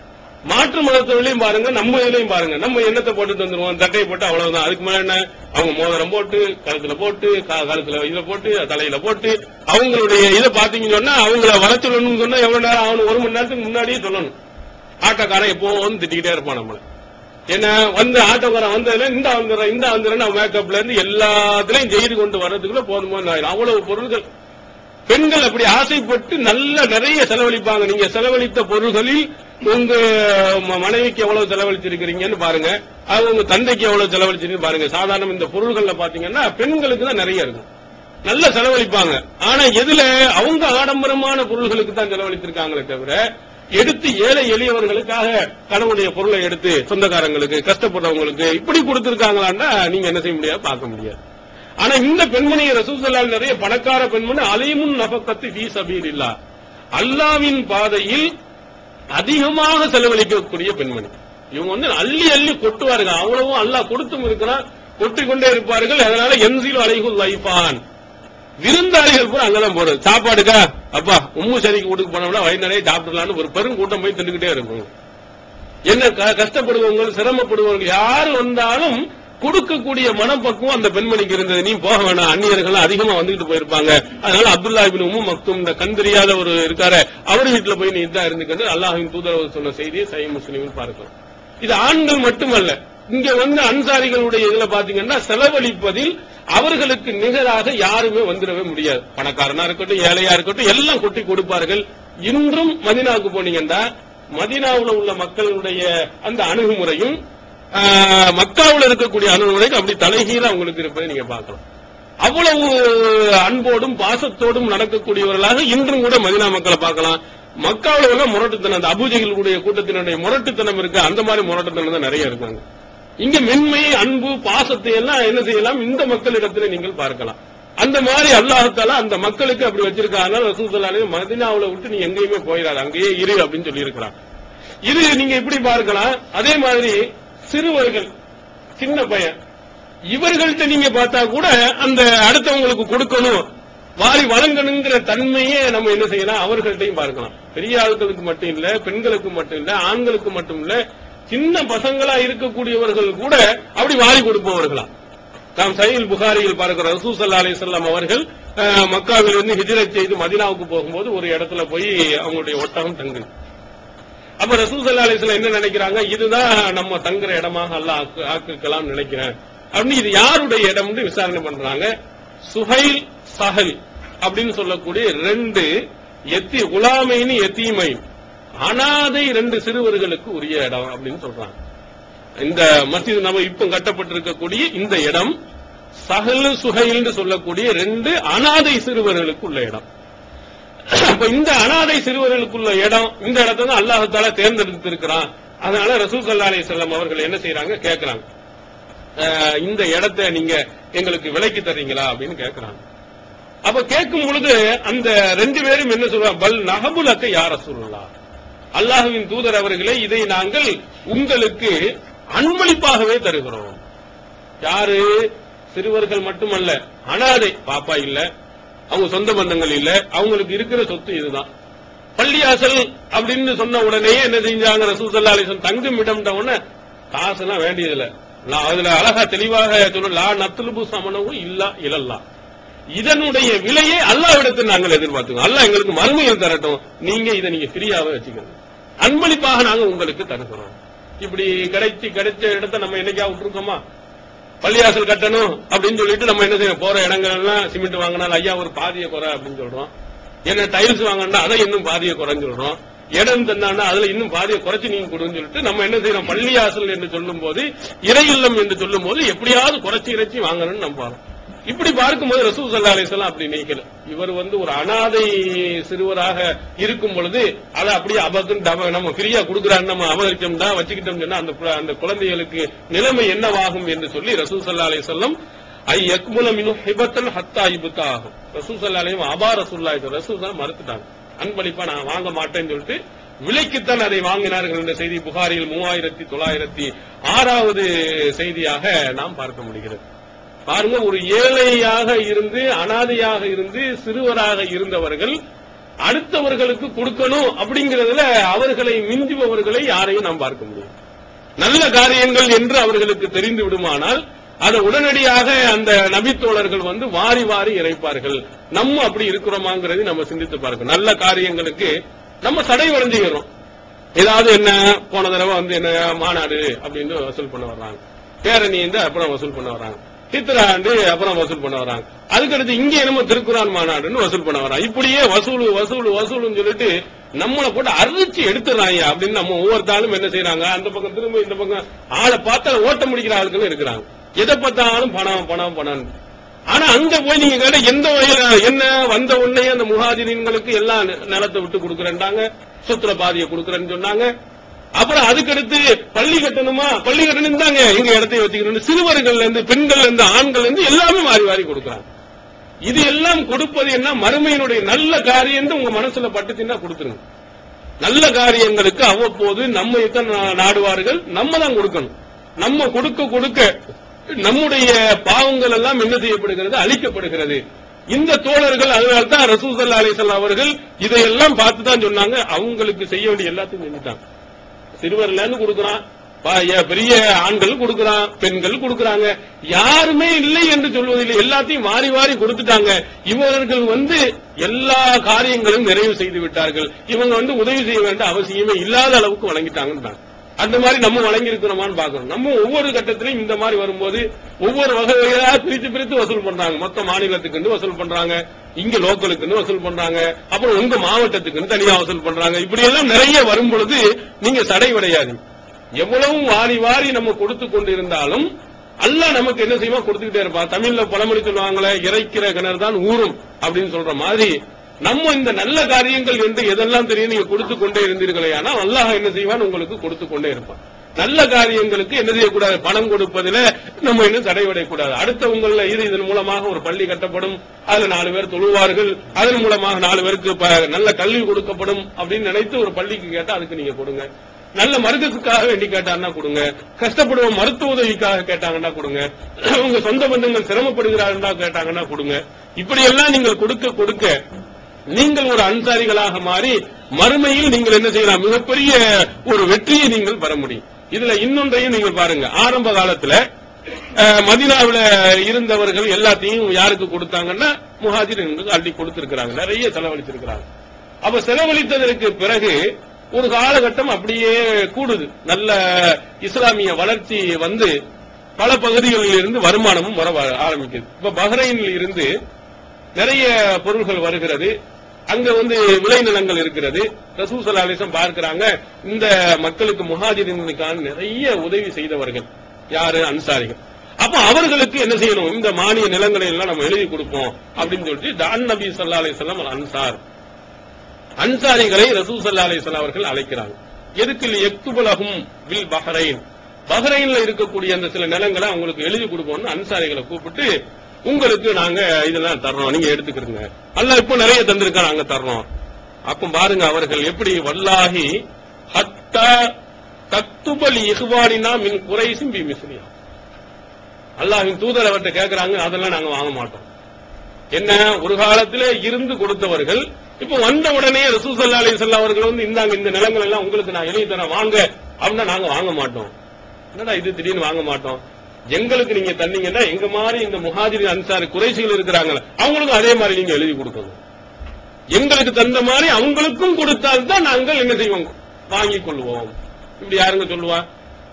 A: மாற்று மதத்திலையும் பாருங்க, நம்ம இதுலயும் பாருங்க. நம்ம எண்ணத்தை போட்டுட்டு வந்துருவோம், தட்டையை போட்டு அவ்வளவுதான். அதுக்கு மேல என்ன, அவங்க மோதிரம் போட்டு, கழுத்துல போட்டு, கழுத்துல இதுல போட்டு, தலையில போட்டு, அவங்களுடைய இதை பாத்தீங்கன்னு சொன்னா அவங்கள வர சொல்லணும்னு சொன்னா எவ்வளவு நேரம் ஆகணும்? 1 மணி நேரத்துக்கு முன்னாடியே சொல்லணும். ஆட்டோக்காரன் எப்போ திட்டிக்கிட்டே இருப்பான் நம்மள. என்ன ஆட்டோக்காரன் வந்ததுல இந்த வந்துடுறேன் மேக்கப்ல இருந்து எல்லாத்திலையும் செய்து கொண்டு வர்றதுக்குள்ள போதுமான அவ்வளவு பொருள்கள். பெண்கள் அப்படி ஆசைப்பட்டு நிறைய செலவழிப்பாங்க. நீங்க செலவழித்த பொருள்களில் உங்க மனைவிக்கு எவ்வளவு செலவழிச்சிருக்கிறீங்கன்னு பாருங்க, அது உங்க தந்தைக்கு எவ்வளவு செலவழிச்சிருக்கு பாருங்க. சாதாரண இந்த பொருள்கள்ல பாத்தீங்கன்னா பெண்களுக்கு தான் நிறைய இருக்கும், நல்ல செலவழிப்பாங்க. ஆனா எதுல அவங்க ஆடம்பரமான பொருள்களுக்கு தான் செலவழித்திருக்காங்களே தவிர எடுத்து ஏழை எளியவர்களுக்காக கணவனுடைய பொருளை எடுத்து சொந்தக்காரங்களுக்கு, கஷ்டப்படுறவங்களுக்கு இப்படி கொடுத்திருக்காங்களான்னா நீங்க என்ன செய்ய முடியாது, பார்க்க முடியாது. ஆனா இந்த பெண்மணி ரசூல் ஸல்லல்லாஹு அலைஹி நிறைய பணக்கார பெண்மணி, அலைமுன் நஃபக்கத்து ஃபீ ஸபீலில்லாஹ், அல்லாஹ்வின் பாதையில் அதிகமாக செலவழிக்கக்கூடிய பெண்மணி. இவங்க அள்ளி அள்ளி கொட்டுவார்கள். அவ்வளவும் அல்லாஹ் கொடுத்தும் இருக்கிறான், கொட்டிக்கொண்டே இருப்பார்கள். அதனால என்சிலு அலைஹுல் லைஃபான், விருந்தாளிகள் பூரா அங்கதான் போறது. சாப்பாடுக்கா அப்பா உம்மு சரிக்கு கொடுக்க போனோம்னா வயிறு நிறைய சாப்பிடலான்னு ஒரு பெரும் கூட்டம் போய் தின்னுக்கிட்டே இருக்கும். என்ன கஷ்டப்படுவவங்க, சிரமப்படுவவங்க யாரு வந்தாலும் கொடுக்கக்கூடிய மனப்பக்குவம் அந்த பெண்மணிக்கு இருந்தது. நீ போக வேணாம், அந்நியர்கள் அதிகமா வந்துகிட்டு போயிருப்பாங்க. அதனால அப்துல்லா இப்னு உம்மு மக்தூம், இந்த கண் தெரியாத ஒரு இருக்காரு, அவர் வீட்டுல போய் நீ இதான் இருந்துக்கிறது அல்லாஹ்வின் தூதர் சொன்ன செய்தியை சஹீஹ் முஸ்லிமில் பார்க்கிறோம். இது ஆண்கள் மட்டுமல்ல, இங்க அன்சாரிகளுடைய இதுல பாத்தீங்கன்னா செலவழிப்பதில் அவர்களுக்கு நிகராக யாருமே வந்துடவே முடியாது. பணக்காரனா இருக்கட்டும், ஏழையா இருக்கட்டும், எல்லாம் கொட்டி கொடுப்பார்கள். இன்றும் மதீனாவுக்கு போனீங்கன்னா மதீனாவுல உள்ள மக்களுடைய அந்த அணுகுமுறையும் மக்காவில் இருக்கக்கூடிய அணுகுமுறைக்கு அப்படி தலைகீழ அவங்களுக்கு இருப்பதை நீங்க பார்க்கலாம். அவ்வளவு அன்போடும் பாசத்தோடும் நடக்கக்கூடியவர்களாக இன்றும் கூட மதீனா மக்களை பார்க்கலாம். மக்காவில் உள்ள முரட்டுத்தனம், அந்த அபூஜஹிலுடைய கூட்டத்தினுடைய முரட்டுத்தனம் இருக்கு, அந்த மாதிரி முரட்டுத்தனம் தான் நிறைய இருக்காங்க. இங்க மென்மை, அன்பு, பாசத்தை எல்லாம் என்ன செய்யலாம், இந்த மக்களிடத்துல நீங்கள் பார்க்கலாம். அந்த மாதிரி அல்லாஹ் தஆலா அந்த மக்களுக்கு அப்படி வச்சிருக்காங்க. ரசூல் ஸல்லல்லாஹு அலைஹி மதீனாவுல விட்டு நீ எங்கேயுமே போயிடாத, அங்கேயே இரு அப்படின்னு சொல்லி இருக்கிறான். இது நீங்க இப்படி பார்க்கலாம். அதே மாதிரி சிறுவர்கள், சின்ன பையன், இவர்கள்ட்ட நீங்க பார்த்தா கூட அந்த அடுத்தவங்களுக்கு கொடுக்கணும், வாரி வழங்கணுங்கிற தன்மையே நம்ம என்ன செய்யலாம், அவர்கள்ட்டையும் பார்க்கலாம். பெரிய ஆட்களுக்கு மட்டும் இல்ல, பெண்களுக்கு மட்டும் இல்ல, ஆண்களுக்கு மட்டும் இல்ல, சின்ன பசங்களா இருக்கக்கூடியவர்கள் கூட அப்படி வாரி கொடுப்பவர்களா. நாம் சஹீஹ் புகாரியில் பார்க்கிற ரசூல் ஸல்லல்லாஹு அலைஹி வஸல்லம் அவர்கள் மக்காவில் இருந்து ஹிஜ்ரத் செய்து மதீனாவுக்கு போகும்போது ஒரு இடத்துல போய் அவங்களுடைய ஒட்டகம் தங்குது. அப்ப ரசூல் ஸல்லல்லாஹு அலைஹி வஸல்லம் என்ன நினைக்கிறாங்க, இதுதான் நம்ம தங்குற இடமாக அல்லாஹ் ஆக்கலாம் நினைக்கிறேன் அப்படின்னு. இது யாருடைய இடம்னு விசாரணை பண்றாங்க. சுஹைல், சஹல் அப்படின்னு சொல்லக்கூடிய 2 குலாமைனி யதீமை, அனாதை 2 சிறுவர்களுக்கு உரிய இடம் அப்படின்னு சொல்றாங்க. இந்த மஸ்ஜித் நபவி இப்ப கட்டப்பட்டிருக்கக்கூடிய இந்த இடம் சஹல், சுஹைல் சொல்லக்கூடிய 2 அனாதை சிறுவர்களுக்கு உள்ள இடம். அப்ப இந்த அனாதை சிறுவர்களுக்குள்ள இடம், இந்த இடத்தை தான் அல்லாஹ் தஆலா தேர்ந்தெடுத்திருக்கிறான். அதனால ரசூல் ஸல்லல்லாஹு அலைஹி வஸல்லம் அவர்கள் என்ன செய்யறாங்க, கேட்கறாங்க, இந்த இடத்தை நீங்க எங்களுக்கு விலைக்கு தர்றீங்களா அப்படின்னு கேட்கறாங்க. அப்ப கேட்கும் பொழுது அந்த 2 பேரும் என்ன சொல்றாங்க, பல் நஹபுலக யா ரசூலுல்லாஹ், அல்லாஹ்வின் தூதர் அவர்களே, இதை நாங்கள் உங்களுக்கு அன்பளிப்பாகவே தருகிறோம். யாரு, சிறுவர்கள் மட்டுமல்ல, அனாதை, பாப்பா இல்ல, அவங்க சொந்த பந்தங்கள் இல்ல, அவங்களுக்கு இருக்கிற சொத்து இதுதான். பள்ளியாசல் அப்படின்னு சொன்ன உடனே என்ன செஞ்சாங்க, ரசூல் ஸல்லல்லாஹு அலைஹி வஸல்லம் தங்கும் இடம் உடனே காசெல்லாம் வேண்டியதில்லை. அதுல அழகா தெளிவாக சொல்ல, லா நத்லுபு சமனஹு இல்லா இலல்லாஹ், இதனுடைய விலையை அல்லாஹ்விடத்தில் நாங்கள் எதிர்பார்த்துக்கோம். அல்லாஹ் எங்களுக்கு மறுமையில் தரட்டும், நீங்க இதை நீங்க ஃப்ரீயாவே வச்சுக்கணும், அன்பளிப்பாக நாங்க உங்களுக்கு தருகிறோம். இப்படி கிடைச்ச இடத்தை நம்ம என்னைக்கா விட்டுருக்கோமா? பள்ளியாசல் கட்டணும் அப்படின்னு சொல்லிட்டு நம்ம என்ன செய்யணும், போற இடங்கள் எல்லாம் சிமெண்ட் வாங்கினாலும் ஐயா ஒரு பாதிய குறை அப்படின்னு சொல்றோம். என்ன டைல்ஸ் வாங்கினா அதை இன்னும் பாதிய குறைன்னு சொல்றோம். இடம் தந்தானா அதுல இன்னும் பாதிய குறைச்சு நீங்க கொடுன்னு சொல்லிட்டு நம்ம என்ன செய்யறோம், பள்ளியாசல் என்று சொல்லும் போது, இறை இல்லம் என்று சொல்லும் போது எப்படியாவது குறைச்சி இறைச்சி வாங்கணும்னு நம்புறோம். இப்படி பார்க்கும்போது ரசூல் ஸல்லல்லாஹு அலைஹி வஸல்லம் அப்படி நினைக்கல. இவர் ஒரு அனாதை சிறுவராக இருக்கும் பொழுது அதை அப்படியே அபக்குன்னு நம்ம ஃப்ரீயா கொடுக்குறான்னு நம்ம அபகரிச்சோம்னா வச்சுக்கிட்டோம் சொன்னா அந்த குழந்தைகளுக்கு நிலைமை என்னவாகும் என்று சொல்லி ரசூல் ஸல்லல்லாஹு அலைஹி வஸல்லம் ஐ யக்முல மினு ஹிபத்தன் ஹத்தா இபுத்தாகும். ரசூல் ஸல்லல்லாஹு அலைஹி வஸல்லம் அபா ரசூலுல்லாஹி ரசூல் தான் மறுத்துட்டாங்க. அன்பளிப்பா நான் வாங்க மாட்டேன்னு சொல்லிட்டு விலைக்குத்தான் அதை வாங்கினார்கள் என்ற செய்தி புகாரில் 3906வது செய்தியாக நாம் பார்க்க முடிகிறது. பாருங்க, ஒரு ஏழையாக இருந்து அனாதையாக இருந்து சிறுவராக இருந்தவர்கள் அடுத்தவர்களுக்கு கொடுக்கணும் அப்படிங்கறதுல அவர்களை மிஞ்சுபவர்களை யாரையும் நாம் பார்க்க முடியும். நல்ல காரியங்கள் என்று அவர்களுக்கு தெரிந்து விடுமானால் அதை உடனடியாக அந்த நபித்தோழர்கள் வாரி வாரி இறைப்பார்கள். நம்ம அப்படி இருக்கிறோமாங்கிறது நம்ம சிந்தித்து பார்க்கணும். நல்ல காரியங்களுக்கு நம்ம சடை வரைஞ்சுக்கிறோம். ஏதாவது என்ன போன தடவை என்ன மாநாடு அப்படின்னு வசூல் பண்ண வர்றாங்க, பேரணி அப்புறம் வசூல் பண்ண வர்றாங்க, சித்திராண்டு அப்புறம் வசூல் பண்ண வர்றாங்க, அதுக்கடுத்து இங்கே நம்ம திருக்குறான் மாநாடுன்னு வசூல் பண்ண வர்றாங்க. இப்படியே வசூல் வசூல் வசூல்னு சொல்லிட்டு நம்மளை போட்டு அரிச்சு எடுத்துறாங்க அப்படின்னு நம்ம ஒவ்வொருத்தாலும் என்ன செய்யறாங்க, அந்த பக்கம் திரும்ப இந்த பக்கம் ஆளை பார்த்தா ஓட்ட முடிக்கிற ஆளுகளும் இருக்கிறாங்க. எதை பார்த்தாலும் பணம் பணம் பணம். ஆனா அங்க போய் நீங்க கேட்ட எந்த வகையில என்ன வந்த உடனே அந்த முஹாஜிரீன்களுக்கு எல்லாம் நிலத்தை விட்டு கொடுக்கறேன்டாங்க, சொத்துல பாதியை கொடுக்கறேன்னு சொன்னாங்க. அப்புறம் அதுக்கடுத்து பள்ளி கட்டணுமா, பள்ளி கட்டணும் தாங்க எங்க இடத்தையும் வச்சுக்கணும், சிறுவர்கள் இருந்து பெண்கள் இருந்து ஆண்கள் இருந்து எல்லாமே மாறி வாரி கொடுக்கறாங்க. இது எல்லாம் கொடுப்பது என்ன, மறுமையினுடைய நல்ல காரியம் உங்க மனசுல பட்டுச்சுன்னா கொடுத்துருங்க. நல்ல காரியங்களுக்கு அவ்வப்போது நம்ம நாடுவார்கள், நம்ம தான் கொடுக்கணும். நம்ம கொடுக்க கொடுக்க நம்முடைய பாவங்கள் எல்லாம் என்ன செய்யப்படுகிறது, அழிக்கப்படுகிறது. இந்த தோழர்கள் அதனால்தான் ரசூல் ஸல்லல்லாஹு அலைஹி வஸல்லம் அவர்கள் இதையெல்லாம் பார்த்து தான் சொன்னாங்க, அவங்களுக்கு செய்ய வேண்டிய எல்லாத்தையும் செஞ்சுட்டாங்க. சிறுவர்ல இருந்து கொடுக்கறான், பெரிய ஆண்கள் கொடுக்கறான், பெண்கள் கொடுக்கறாங்க, யாருமே இல்லை என்று சொல்வதில்லை, எல்லாத்தையும் வாரி வாரி கொடுத்துட்டாங்க. இவர்கள் எல்லா காரியங்களும் நிறைவு செய்து விட்டார்கள். இவங்க உதவி செய்ய வேண்டிய அவசியமே இல்லாத அளவுக்கு வழங்கிட்டாங்க. அந்த மாதிரி நம்ம வழங்கி இருக்கிறோமான்னு பாக்கணும். நம்ம ஒவ்வொரு கட்டத்திலையும் இந்த மாதிரி வரும்போது ஒவ்வொரு வகையாக பிரித்து பிரித்து வசூல் பண்றாங்க. மொத்த மாநிலத்துக்கு வசூல் பண்றாங்க, இங்க லோக்கலுக்கு வசூல் பண்றாங்க, அப்புறம் உங்க மாவட்டத்துக்கு தனியா வசூல் பண்றாங்க. இப்படி எல்லாம் நிறைய வரும் பொழுது நீங்க சடைவடையாது. எவ்வளவு வாரி வாரி நம்ம கொடுத்து கொண்டிருந்தாலும் அல்லாஹ் நமக்கு என்ன செய்யுமா கொடுத்துக்கிட்டே இருப்பான். தமிழ்ல பழமொழி சொல்லுவாங்களே, இறைக்கிற கிணறு தான் ஊறும் அப்படின்னு சொல்ற மாதிரி நம்ம இந்த நல்ல காரியங்கள் என்று எதெல்லாம் தெரியும் நீங்க கொடுத்து கொண்டே இருந்தீர்களே, ஆனா அல்லாஹ் என்ன செய்வான், உங்களுக்கு கொடுத்து கொண்டே இருப்பான். நல்ல காரியங்களுக்கு என்ன செய்யக்கூடாது, பணம் கொடுப்பதில் நம்ம இன்னும் தடைவடையக்கூடாது. அடுத்த உங்கள இதன் மூலமாக ஒரு பள்ளி கட்டப்படும், அதுல 4 பேர் தொழுவார்கள், அதன் மூலமாக 4 பேருக்கு நல்ல கல்வி கொடுக்கப்படும் அப்படின்னு நினைத்து ஒரு பள்ளிக்கு கேட்டா அதுக்கு நீங்க கொடுங்க. நல்ல மருத்துவத்துக்காக வேண்டி கேட்டாங்கன்னா கொடுங்க, கஷ்டப்படுவோம் மருத்துவ உதவிக்காக கேட்டாங்கன்னா கொடுங்க, உங்க சொந்த பந்தங்கள் சிரமப்படுகிறார்கள் கேட்டாங்கன்னா கொடுங்க. இப்படி எல்லாம் நீங்கள் கொடுக்க கொடுக்க நீங்கள் ஒரு அன்சாரிகளாக மாறி மறுமையில் நீங்கள் என்ன செய்யலாம், மிகப்பெரிய ஒரு வெற்றியை நீங்கள் பெற முடியும். இதுல இன்னொன்றையும் நீங்கள் பாருங்க, ஆரம்ப காலத்துல மதீனாவுல இருந்தவர்கள் எல்லாத்தையும் யாருக்கு கொடுத்தாங்கன்னா முஹாஜிர்களுக்கு அள்ளி கொடுத்திருக்கிறாங்க, நிறைய செலவழிச்சிருக்கிறாங்க. அப்ப செலவழித்ததற்கு பிறகு ஒரு காலகட்டம் அப்படியே கூடுது, நல்ல இஸ்லாமிய வளர்ச்சி பல பகுதிகளில் இருந்து வருமானமும் வர ஆரம்பிக்குது. இப்ப பஹ்ரைனில் இருந்து நிறைய பொருள்கள் வருகிறது, அங்க விளைநிலங்கள் இருக்கிறது. ரசூல் ஸல்லல்லாஹு அலைஹி வஸல்லம் பார்க்கிறாங்க, இந்த மக்களுக்கு முஹாஜிரின்களுக்கான நிறைய உதவி செய்தவர்கள் யாரு, அன்சாரிகள். அப்ப அவர்களுக்கு என்ன செய்யணும், இந்த மானிய நிலங்களை எல்லாம் நம்ம எழுதி கொடுப்போம் அப்படின்னு சொல்லிட்டு தான் நபி ஸல்லல்லாஹு அலைஹி வஸல்லம் அன்சாரிகளை ரசூல் ஸல்லல்லாஹு அலைஹி வஸல்லம் அவர்கள் அழைக்கிறாங்க. எதுக்கு, யக்துபலஹும் பில் பஹ்ரைன், பஹ்ரைன்ல இருக்கக்கூடிய அந்த சில நிலங்களை அவங்களுக்கு எழுதி கொடுப்போம்னு அன்சாரிகளை கூப்பிட்டு, உங்களுக்கு நாங்க இதெல்லாம் தர்றோம், நீங்க எடுத்துக்கிறீங்க, அல்லாஹ் இப்ப நிறைய தந்திருக்கா, நாங்க தர்றோம். அப்ப பாருங்க அவர்கள் எப்படி, வல்லாஹி ஹத்தா தக்துபல் இஹ்வானினா மின் குறைஸின் பி மிஸ்லிஹா, அல்லாஹ்வின் தூதர் அவர்கிட்ட கேட்கிறாங்க, அதெல்லாம் நாங்க வாங்க மாட்டோம். என்ன, ஒரு காலத்திலே இருந்து கொடுத்தவர்கள் இப்ப வந்த உடனே ரசூல் ஸல்லல்லாஹு அலைஹி வஸல்லம் அவர்கள் இந்தாங்க இந்த நிலங்கள் எல்லாம் உங்களுக்கு நான் எழுதி தரேன் வாங்க அப்படின்னா நாங்க வாங்க மாட்டோம். என்னடா இது திடீர்னு வாங்க மாட்டோம், எங்களுக்கு நீங்க தந்தீங்கன்னா எங்க மாதிரி இந்த முஹாஜிர் அன்சாரி குறைஷிகள் இருக்கிறாங்களே அவங்களுக்கும் அதே மாதிரி நீங்க எழுதி கொடுக்கணும், எங்களுக்கு தந்த மாதிரி அவங்களுக்கும் கொடுத்தால்தான் நாங்கள் என்ன செய்வோம், வாங்கிக் கொள்வோம். இப்படி யாருங்க சொல்லுவா,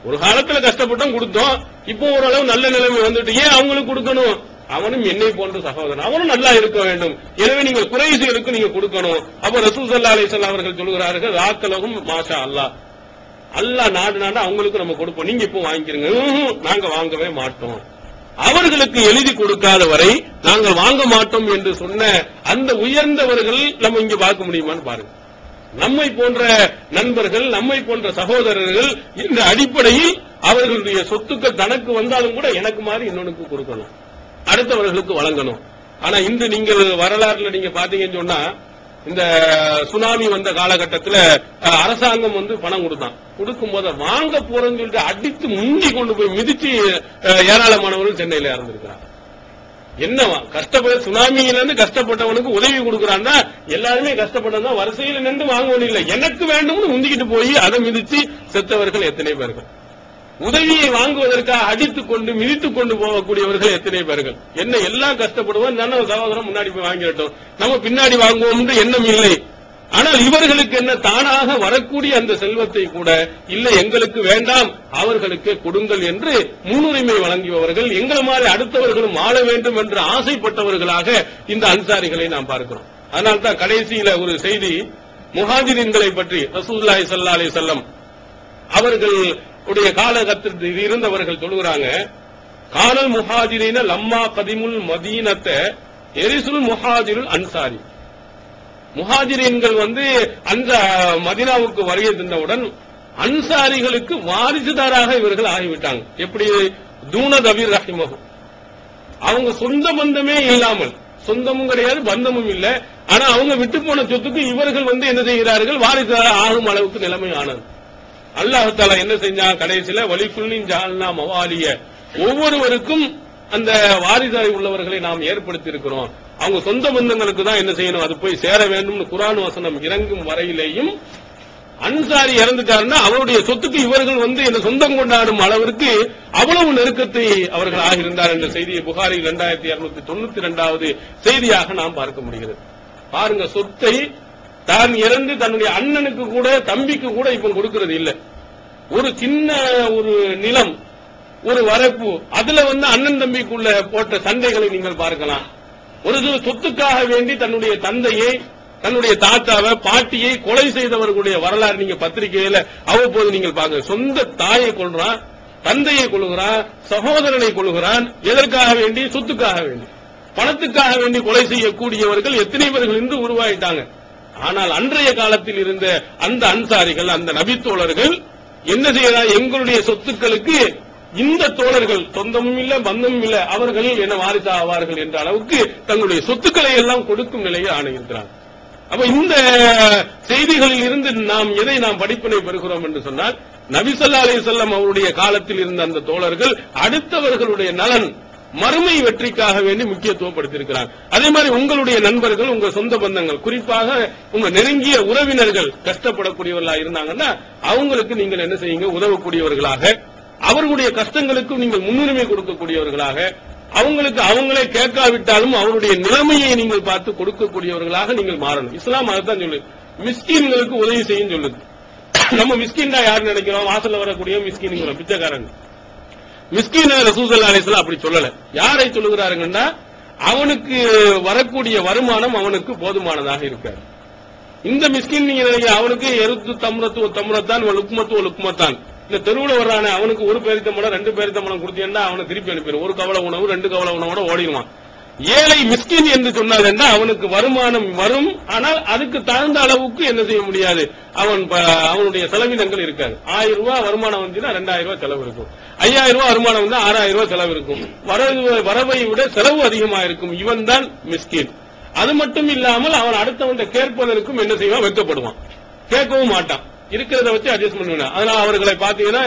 A: ஒரு காலத்துல கஷ்டப்பட்டோம் கொடுத்தோம், இப்போ ஓரளவு நல்ல நிலைமை வந்துட்டு ஏன் அவங்களுக்கு கொடுக்கணும், அவனும் என்னை போன்ற சகோதரன், அவனும் நல்லா இருக்க வேண்டும், எனவே நீங்கள் குறைஷிகளுக்கு நீங்க கொடுக்கணும். அப்ப ரசூல் ஸல்லல்லாஹு அலைஹி வஸல்லம் அவர்கள் சொல்கிறார்கள், ராக்கலகும் மாஷா அல்லாஹ், அல்லாஹ் நாடு அவங்களுக்கு நம்ம கொடுப்போம், நீங்க இப்போ வாங்கிக்கிறீங்க, நாங்க வாங்கவே மாட்டோம். அவர்களுக்கு எழுதி கொடுக்காத வரை நாங்கள் வாங்க மாட்டோம் என்று சொன்ன அந்த உயர்ந்தவர்கள் நம்ம இங்க பார்க்க முடியுமான்னு பாருங்க. நம்மை போன்ற நண்பர்கள், நம்மை போன்ற சகோதரர்கள் இந்த அடிப்படையில் அவர்களுடைய சொத்துக்கள் தனக்கு வந்தாலும் கூட எனக்கு மாதிரி இன்னொன்னுக்கு கொடுக்கணும், அடுத்தவர்களுக்கு வழங்கணும். ஆனா இன்று நீங்கள் வரலாறுல நீங்க பாத்தீங்கன்னு சொன்னா, இந்த சுனாமி வந்த காலகட்டத்தில் அரசாங்கம் பணம் கொடுக்கும் போது வாங்க போறேன்னு சொல்லிட்டு அடித்து முண்டி கொண்டு போய் மிதிச்சு ஏராளமானவர்கள் சென்னையில இறந்திருக்கிறாங்க. என்னவா கஷ்டப்பட சுனாமியிலிருந்து கஷ்டப்பட்டவனுக்கு உதவி கொடுக்கறான்னா எல்லாருமே கஷ்டப்பட்டதான் வரிசையில் நின்று வாங்கணும் இல்லை, எனக்கு வேண்டும்னு முந்திக்கிட்டு போய் அதை மிதிச்சு செத்தவர்கள் எத்தனை பேர்கள், உதவியை வாங்குவதற்காக அடித்துக் கொண்டு மிதித்துக் கொண்டு போகக்கூடியவர்கள் எத்தனை பேர்கள். என்ன எல்லாம் கஷ்டப்படுவோம், நம்ம சகோதரம் முன்னாடி போய் வாங்கிட்டோம், நம்ம பின்னாடி வாங்குவோம் என்று எண்ணம் இல்லை. ஆனால் இவர்களுக்கு என்ன, தானாக வரக்கூடிய அந்த செல்வத்தை கூட இல்லை எங்களுக்கு வேண்டாம் அவர்களுக்கு கொடுங்கள் என்று முன்னுரிமை வழங்கியவர்கள், எங்களை மாதிரி அடுத்தவர்களும் ஆள வேண்டும் என்று ஆசைப்பட்டவர்களாக இந்த அன்சாரிகளை நாம் பார்க்கிறோம். அதனால்தான் கடைசியில ஒரு செய்தி முஹாஜிரின்களை பற்றி ரசூலுல்லாஹி ஸல்லல்லாஹு அலைஹி வஸல்லம் அவர்கள் உடைய காலகட்டத்தில் இருந்தவர்கள் சொல்லுகிறாங்க, கானல் முஹாஜிரின லம்மா கதிமுல் மதீனத்த எரிசுல் முஹாஜிருல் அன்சாரி. முஹாஜிரீன்கள் அந்த மதீனாவுக்கு வருகை தந்தவுடன் அன்சாரிகளுக்கு வாரிசுதாராக இவர்கள் ஆகிவிட்டாங்க. எப்படி தூன தபீர் ரஹிமஹு, அவங்க சொந்த பந்தமே இல்லாமல், சொந்தமும் கிடையாது பந்தமும் இல்லை, ஆனா அவங்க விட்டு போன சொத்துக்கு இவர்கள் என்ன செய்கிறார்கள், வாரிசுதாரா ஆகும் அளவுக்கு நிலைமை ஆனது. அல்லாஹ் தஆலா என்ன செஞ்சான், கடைசியில வலிக்குல்லின் ஜஅல்னா மவாலிய, ஒவ்வொருவருக்கும் அந்த வாரிசாய் உள்ளவர்களை நாம் ஏற்படுத்தி இருக்கிறோம். அவங்க சொந்த பந்தங்களுக்கு தான் என்ன செய்யணும், அது போய் சேர வேண்டும். குர்ஆன் வசனம் இறங்கும் வரையிலேயும் அன்சாரி இறந்துட்டாருன்னா அவருடைய சொத்துக்கு இவர்கள் என்ன சொந்தம் கொண்டாடும் அளவிற்கு அவ்வளவு நெருக்கத்தை அவர்கள் ஆகியிருந்தார் என்ற செய்தியை புகாரி 2292வது செய்தியாக நாம் பார்க்க முடிகிறது. பாருங்க, சொத்தை தான் இறந்து தன்னுடைய அண்ணனுக்கு கூட தம்பிக்கு கூட இப்ப கொடுக்கிறது இல்ல. ஒரு சின்ன ஒரு நிலம், ஒரு வரப்பு, அதுல அண்ணன் தம்பிக்குள்ள போட்ட சண்டைகளை நீங்கள் பார்க்கலாம். ஒரு சொத்துக்காக வேண்டி தன்னுடைய தந்தையை, தன்னுடைய தாத்தாவை, பாட்டியை கொலை செய்தவர்களுடைய வரலாறு நீங்க பத்திரிகையில அவ்வப்போது நீங்கள் பார்க்க. சொந்த தாயை கொள்றான், தந்தையை கொள்கிறான், சகோதரனை கொள்கிறான். எதற்காக வேண்டி? சொத்துக்காக வேண்டி, பணத்துக்காக வேண்டி கொலை செய்யக்கூடியவர்கள் எத்தனை பேர்கள் இன்று உருவாயிட்டாங்க. ஆனால் அன்றைய காலத்தில் இருந்த அந்த அன்சாரிகள், அந்த நபித்தோழர்கள் என்ன செய்யறாங்க, எங்களுடைய சொத்துக்களுக்கு இந்த தோழர்கள் சொந்தமும் இல்ல பந்தமும் இல்ல, அவர்கள் என்ன வாரிசா ஆவார்கள் என்ற அளவுக்கு தங்களுடைய சொத்துக்களை எல்லாம் கொடுக்கும் நிலையை ஆணையிருக்கிறார். அப்ப இந்த செய்திகளில் இருந்து நாம் எதை நாம் படிப்பினை பெறுகிறோம் என்று சொன்னால், நபி ஸல்லல்லாஹு அலைஹி வஸல்லம் அவருடைய காலத்தில் இருந்த அந்த தோழர்கள் அடுத்தவர்களுடைய நலன், மறுமை வெற்றிக்காக வேண்டி முக்கியத்துவப்படுத்தியிருக்கிறார். அதே மாதிரி உங்களுடைய நண்பர்கள், உங்க சொந்த பந்தங்கள், குறிப்பாக உங்க நெருங்கிய உறவினர்கள் கஷ்டப்படக்கூடியவர்களாக இருந்தாங்கன்னா அவங்களுக்கு நீங்கள் என்ன செய்யுங்க, உதவக்கூடியவர்களாக, அவர்களுடைய கஷ்டங்களுக்கு நீங்கள் முன்னுரிமை கொடுக்கக்கூடியவர்களாக, அவங்களுக்கு அவங்களே கேட்காவிட்டாலும் அவருடைய நிலைமையை நீங்கள் பார்த்து கொடுக்கக்கூடியவர்களாக நீங்கள் மாறணும். இஸ்லாம் அதைத்தான் சொல்லுது, மிஸ்கீன்களுக்கு உதவி செய்யும் சொல்லுது. நம்ம மிஸ்கீன் தான் யாரு நினைக்கிறோம், வாசல்ல வரக்கூடிய மிஸ்கீன், பிச்சைக்காரன். மிஸ்கீன் ரசூல் ஸல்லல்லாஹு அலைஹி வஸல்லம் அப்படி சொல்லல. யாரை சொல்லுகிறாருங்கன்னா, அவனுக்கு வரக்கூடிய வருமானம் அவனுக்கு போதுமானதாக இருக்காது. இந்த மிஸ்கின் நீங்க அவனுக்கு எருத்து தம்ரத்து தம்ரத்தான் லுக்மத்து லுக்மத்தான், இந்த தெருவில் வர்றானே அவனுக்கு ஒரு பேரித்தம்பளம் 2 பேரித்தம்பளம் கொடுத்தீங்கன்னா அவனை திருப்பி அனுப்பிடும். ஒரு கவலை உணவு 2 கவலை உணவோட ஓடிடுவான். ஏழை மிஸ்கின் என்று சொன்னால் என்ன, அவனுக்கு வருமானம் வரும், ஆனால் அதுக்கு தகுந்த அளவுக்கு என்ன செய்ய முடியாது, அவனுடைய செலவினங்கள் இருக்காது. 1000 ரூபாய் வருமானம் வந்துச்சுன்னா 2000 ரூபாய் செலவு இருக்கும். 5000 ரூபாய் வருமானம் வந்தா 6000 ரூபாய் செலவு இருக்கும். வரவை விட செலவு அதிகமாக இருக்கும். இவன் தான் மிஸ்கின். அது மட்டும் இல்லாமல் அவன் அடுத்தவன் கேட்பதற்கும் என்ன செய்வான், வெட்கப்படுவான், கேட்கவும் மாட்டான், இருக்கிறத வச்சு அட்ஜஸ்ட் பண்ணுவான். அதனால அவர்களை பார்த்தீங்கன்னா,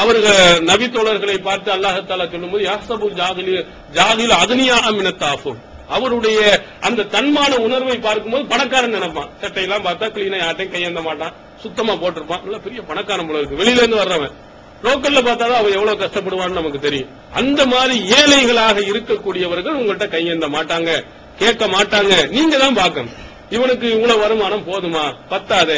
A: அவர்கள் நபி தோழர்களை பார்த்து அல்லாஹ் தஆலா சொல்லும்போது, யஹ்சபு ஜாஹில் அக்னியா மினத் தாஃபுர், அவருடைய அந்த தன்மான உணர்வை பார்க்கும்போது பணக்காரன் நினைப்பான். சட்டையெல்லாம் பார்த்தா கிளீனா, யார்ட்டையும் கையேந்த மாட்டான், சுத்தமா போட்டிருப்பான், நல்ல பெரிய பணக்காரன் போல இருக்கு. வெளியில இருந்து வர்றவன் லோக்கல்ல பார்த்தாதான் அவன் எவ்வளவு கஷ்டப்படுவான்னு நமக்கு தெரியும். அந்த மாதிரி ஏழைகளாக இருக்கக்கூடியவர்கள் உங்கள்கிட்ட கையேந்த மாட்டாங்க, கேட்க மாட்டாங்க. நீங்க தான் பார்க்கணும், இவனுக்கு இவ்வளவு வருமானம் போதுமா, பத்தாது,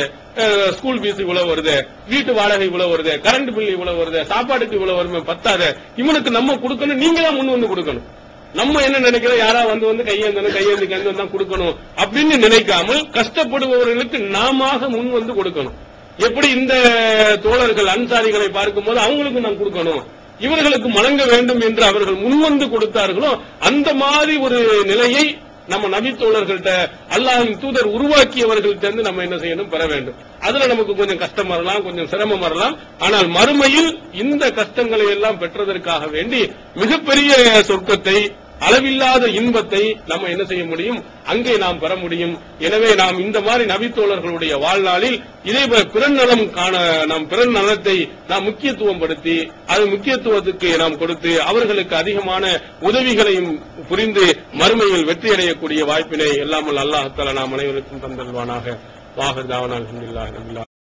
A: ஸ்கூல் ஃபீஸ் இவ்வளவு வருது, வீட்டு வாடகை இவ்வளவு வருது, கரண்ட் பில் இவ்வளவு வருது, சாப்பாட்டுக்கு இவ்வளவு வருமே, பத்தாது, இவனுக்கு நம்ம கொடுக்கணும். நீங்க தான் முன் வந்து கொடுக்கணும். நம்ம என்ன நினைக்கிறோம், யாரா வந்து கையேந்தணும், கையேந்து தான் கொடுக்கணும் அப்படின்னு நினைக்காமல் கஷ்டப்படுபவர்களுக்கு நாம முன் வந்து கொடுக்கணும். எப்படி இந்த தோழர்கள் அன்சாரிகளை பார்க்கும்போது அவங்களுக்கு நான் கொடுக்கணும், இவர்களுக்கு வழங்க வேண்டும் என்று அவர்கள் முன்வந்து கொடுத்தார்களோ, அந்த மாதிரி ஒரு நிலையை நம்ம நபி தோழர்கள்ட்ட அல்லாஹ்வின் தூதர் உருவாக்கியவர்கள்ட்ட நம்ம என்ன செய்யணும், பெற வேண்டும். அதுல நமக்கு கொஞ்சம் கஷ்டம் வரலாம், கொஞ்சம் சிரமம் வரலாம். ஆனால் மறுமையில் இந்த கஷ்டங்களை எல்லாம் பெற்றதற்காக வேண்டி மிகப்பெரிய சொர்க்கத்தை, அளவில்லாத இன்பத்தை நம்ம என்ன செய்ய முடியும், அங்கே நாம் பெற முடியும். எனவே நாம் இந்த மாதிரி நபித்தோழர்களுடைய வாழ்நாளில் இதே பிறநலம் காண, நாம் பிறநலத்தை நாம் முக்கியத்துவம் படுத்தி அது முக்கியத்துவத்துக்கு நாம் கொடுத்து அவர்களுக்கு அதிகமான உதவிகளையும் புரிந்து மறுமையில் வெற்றியடையக்கூடிய வாய்ப்பினை எல்லாமல் அல்லாஹ் தஆலா நாம் அனைவருக்கும் தந்தல்வானாக. வாஹர் தாவனா அல்ஹம்துலில்லாஹி ரப்பில் ஆலமீன்.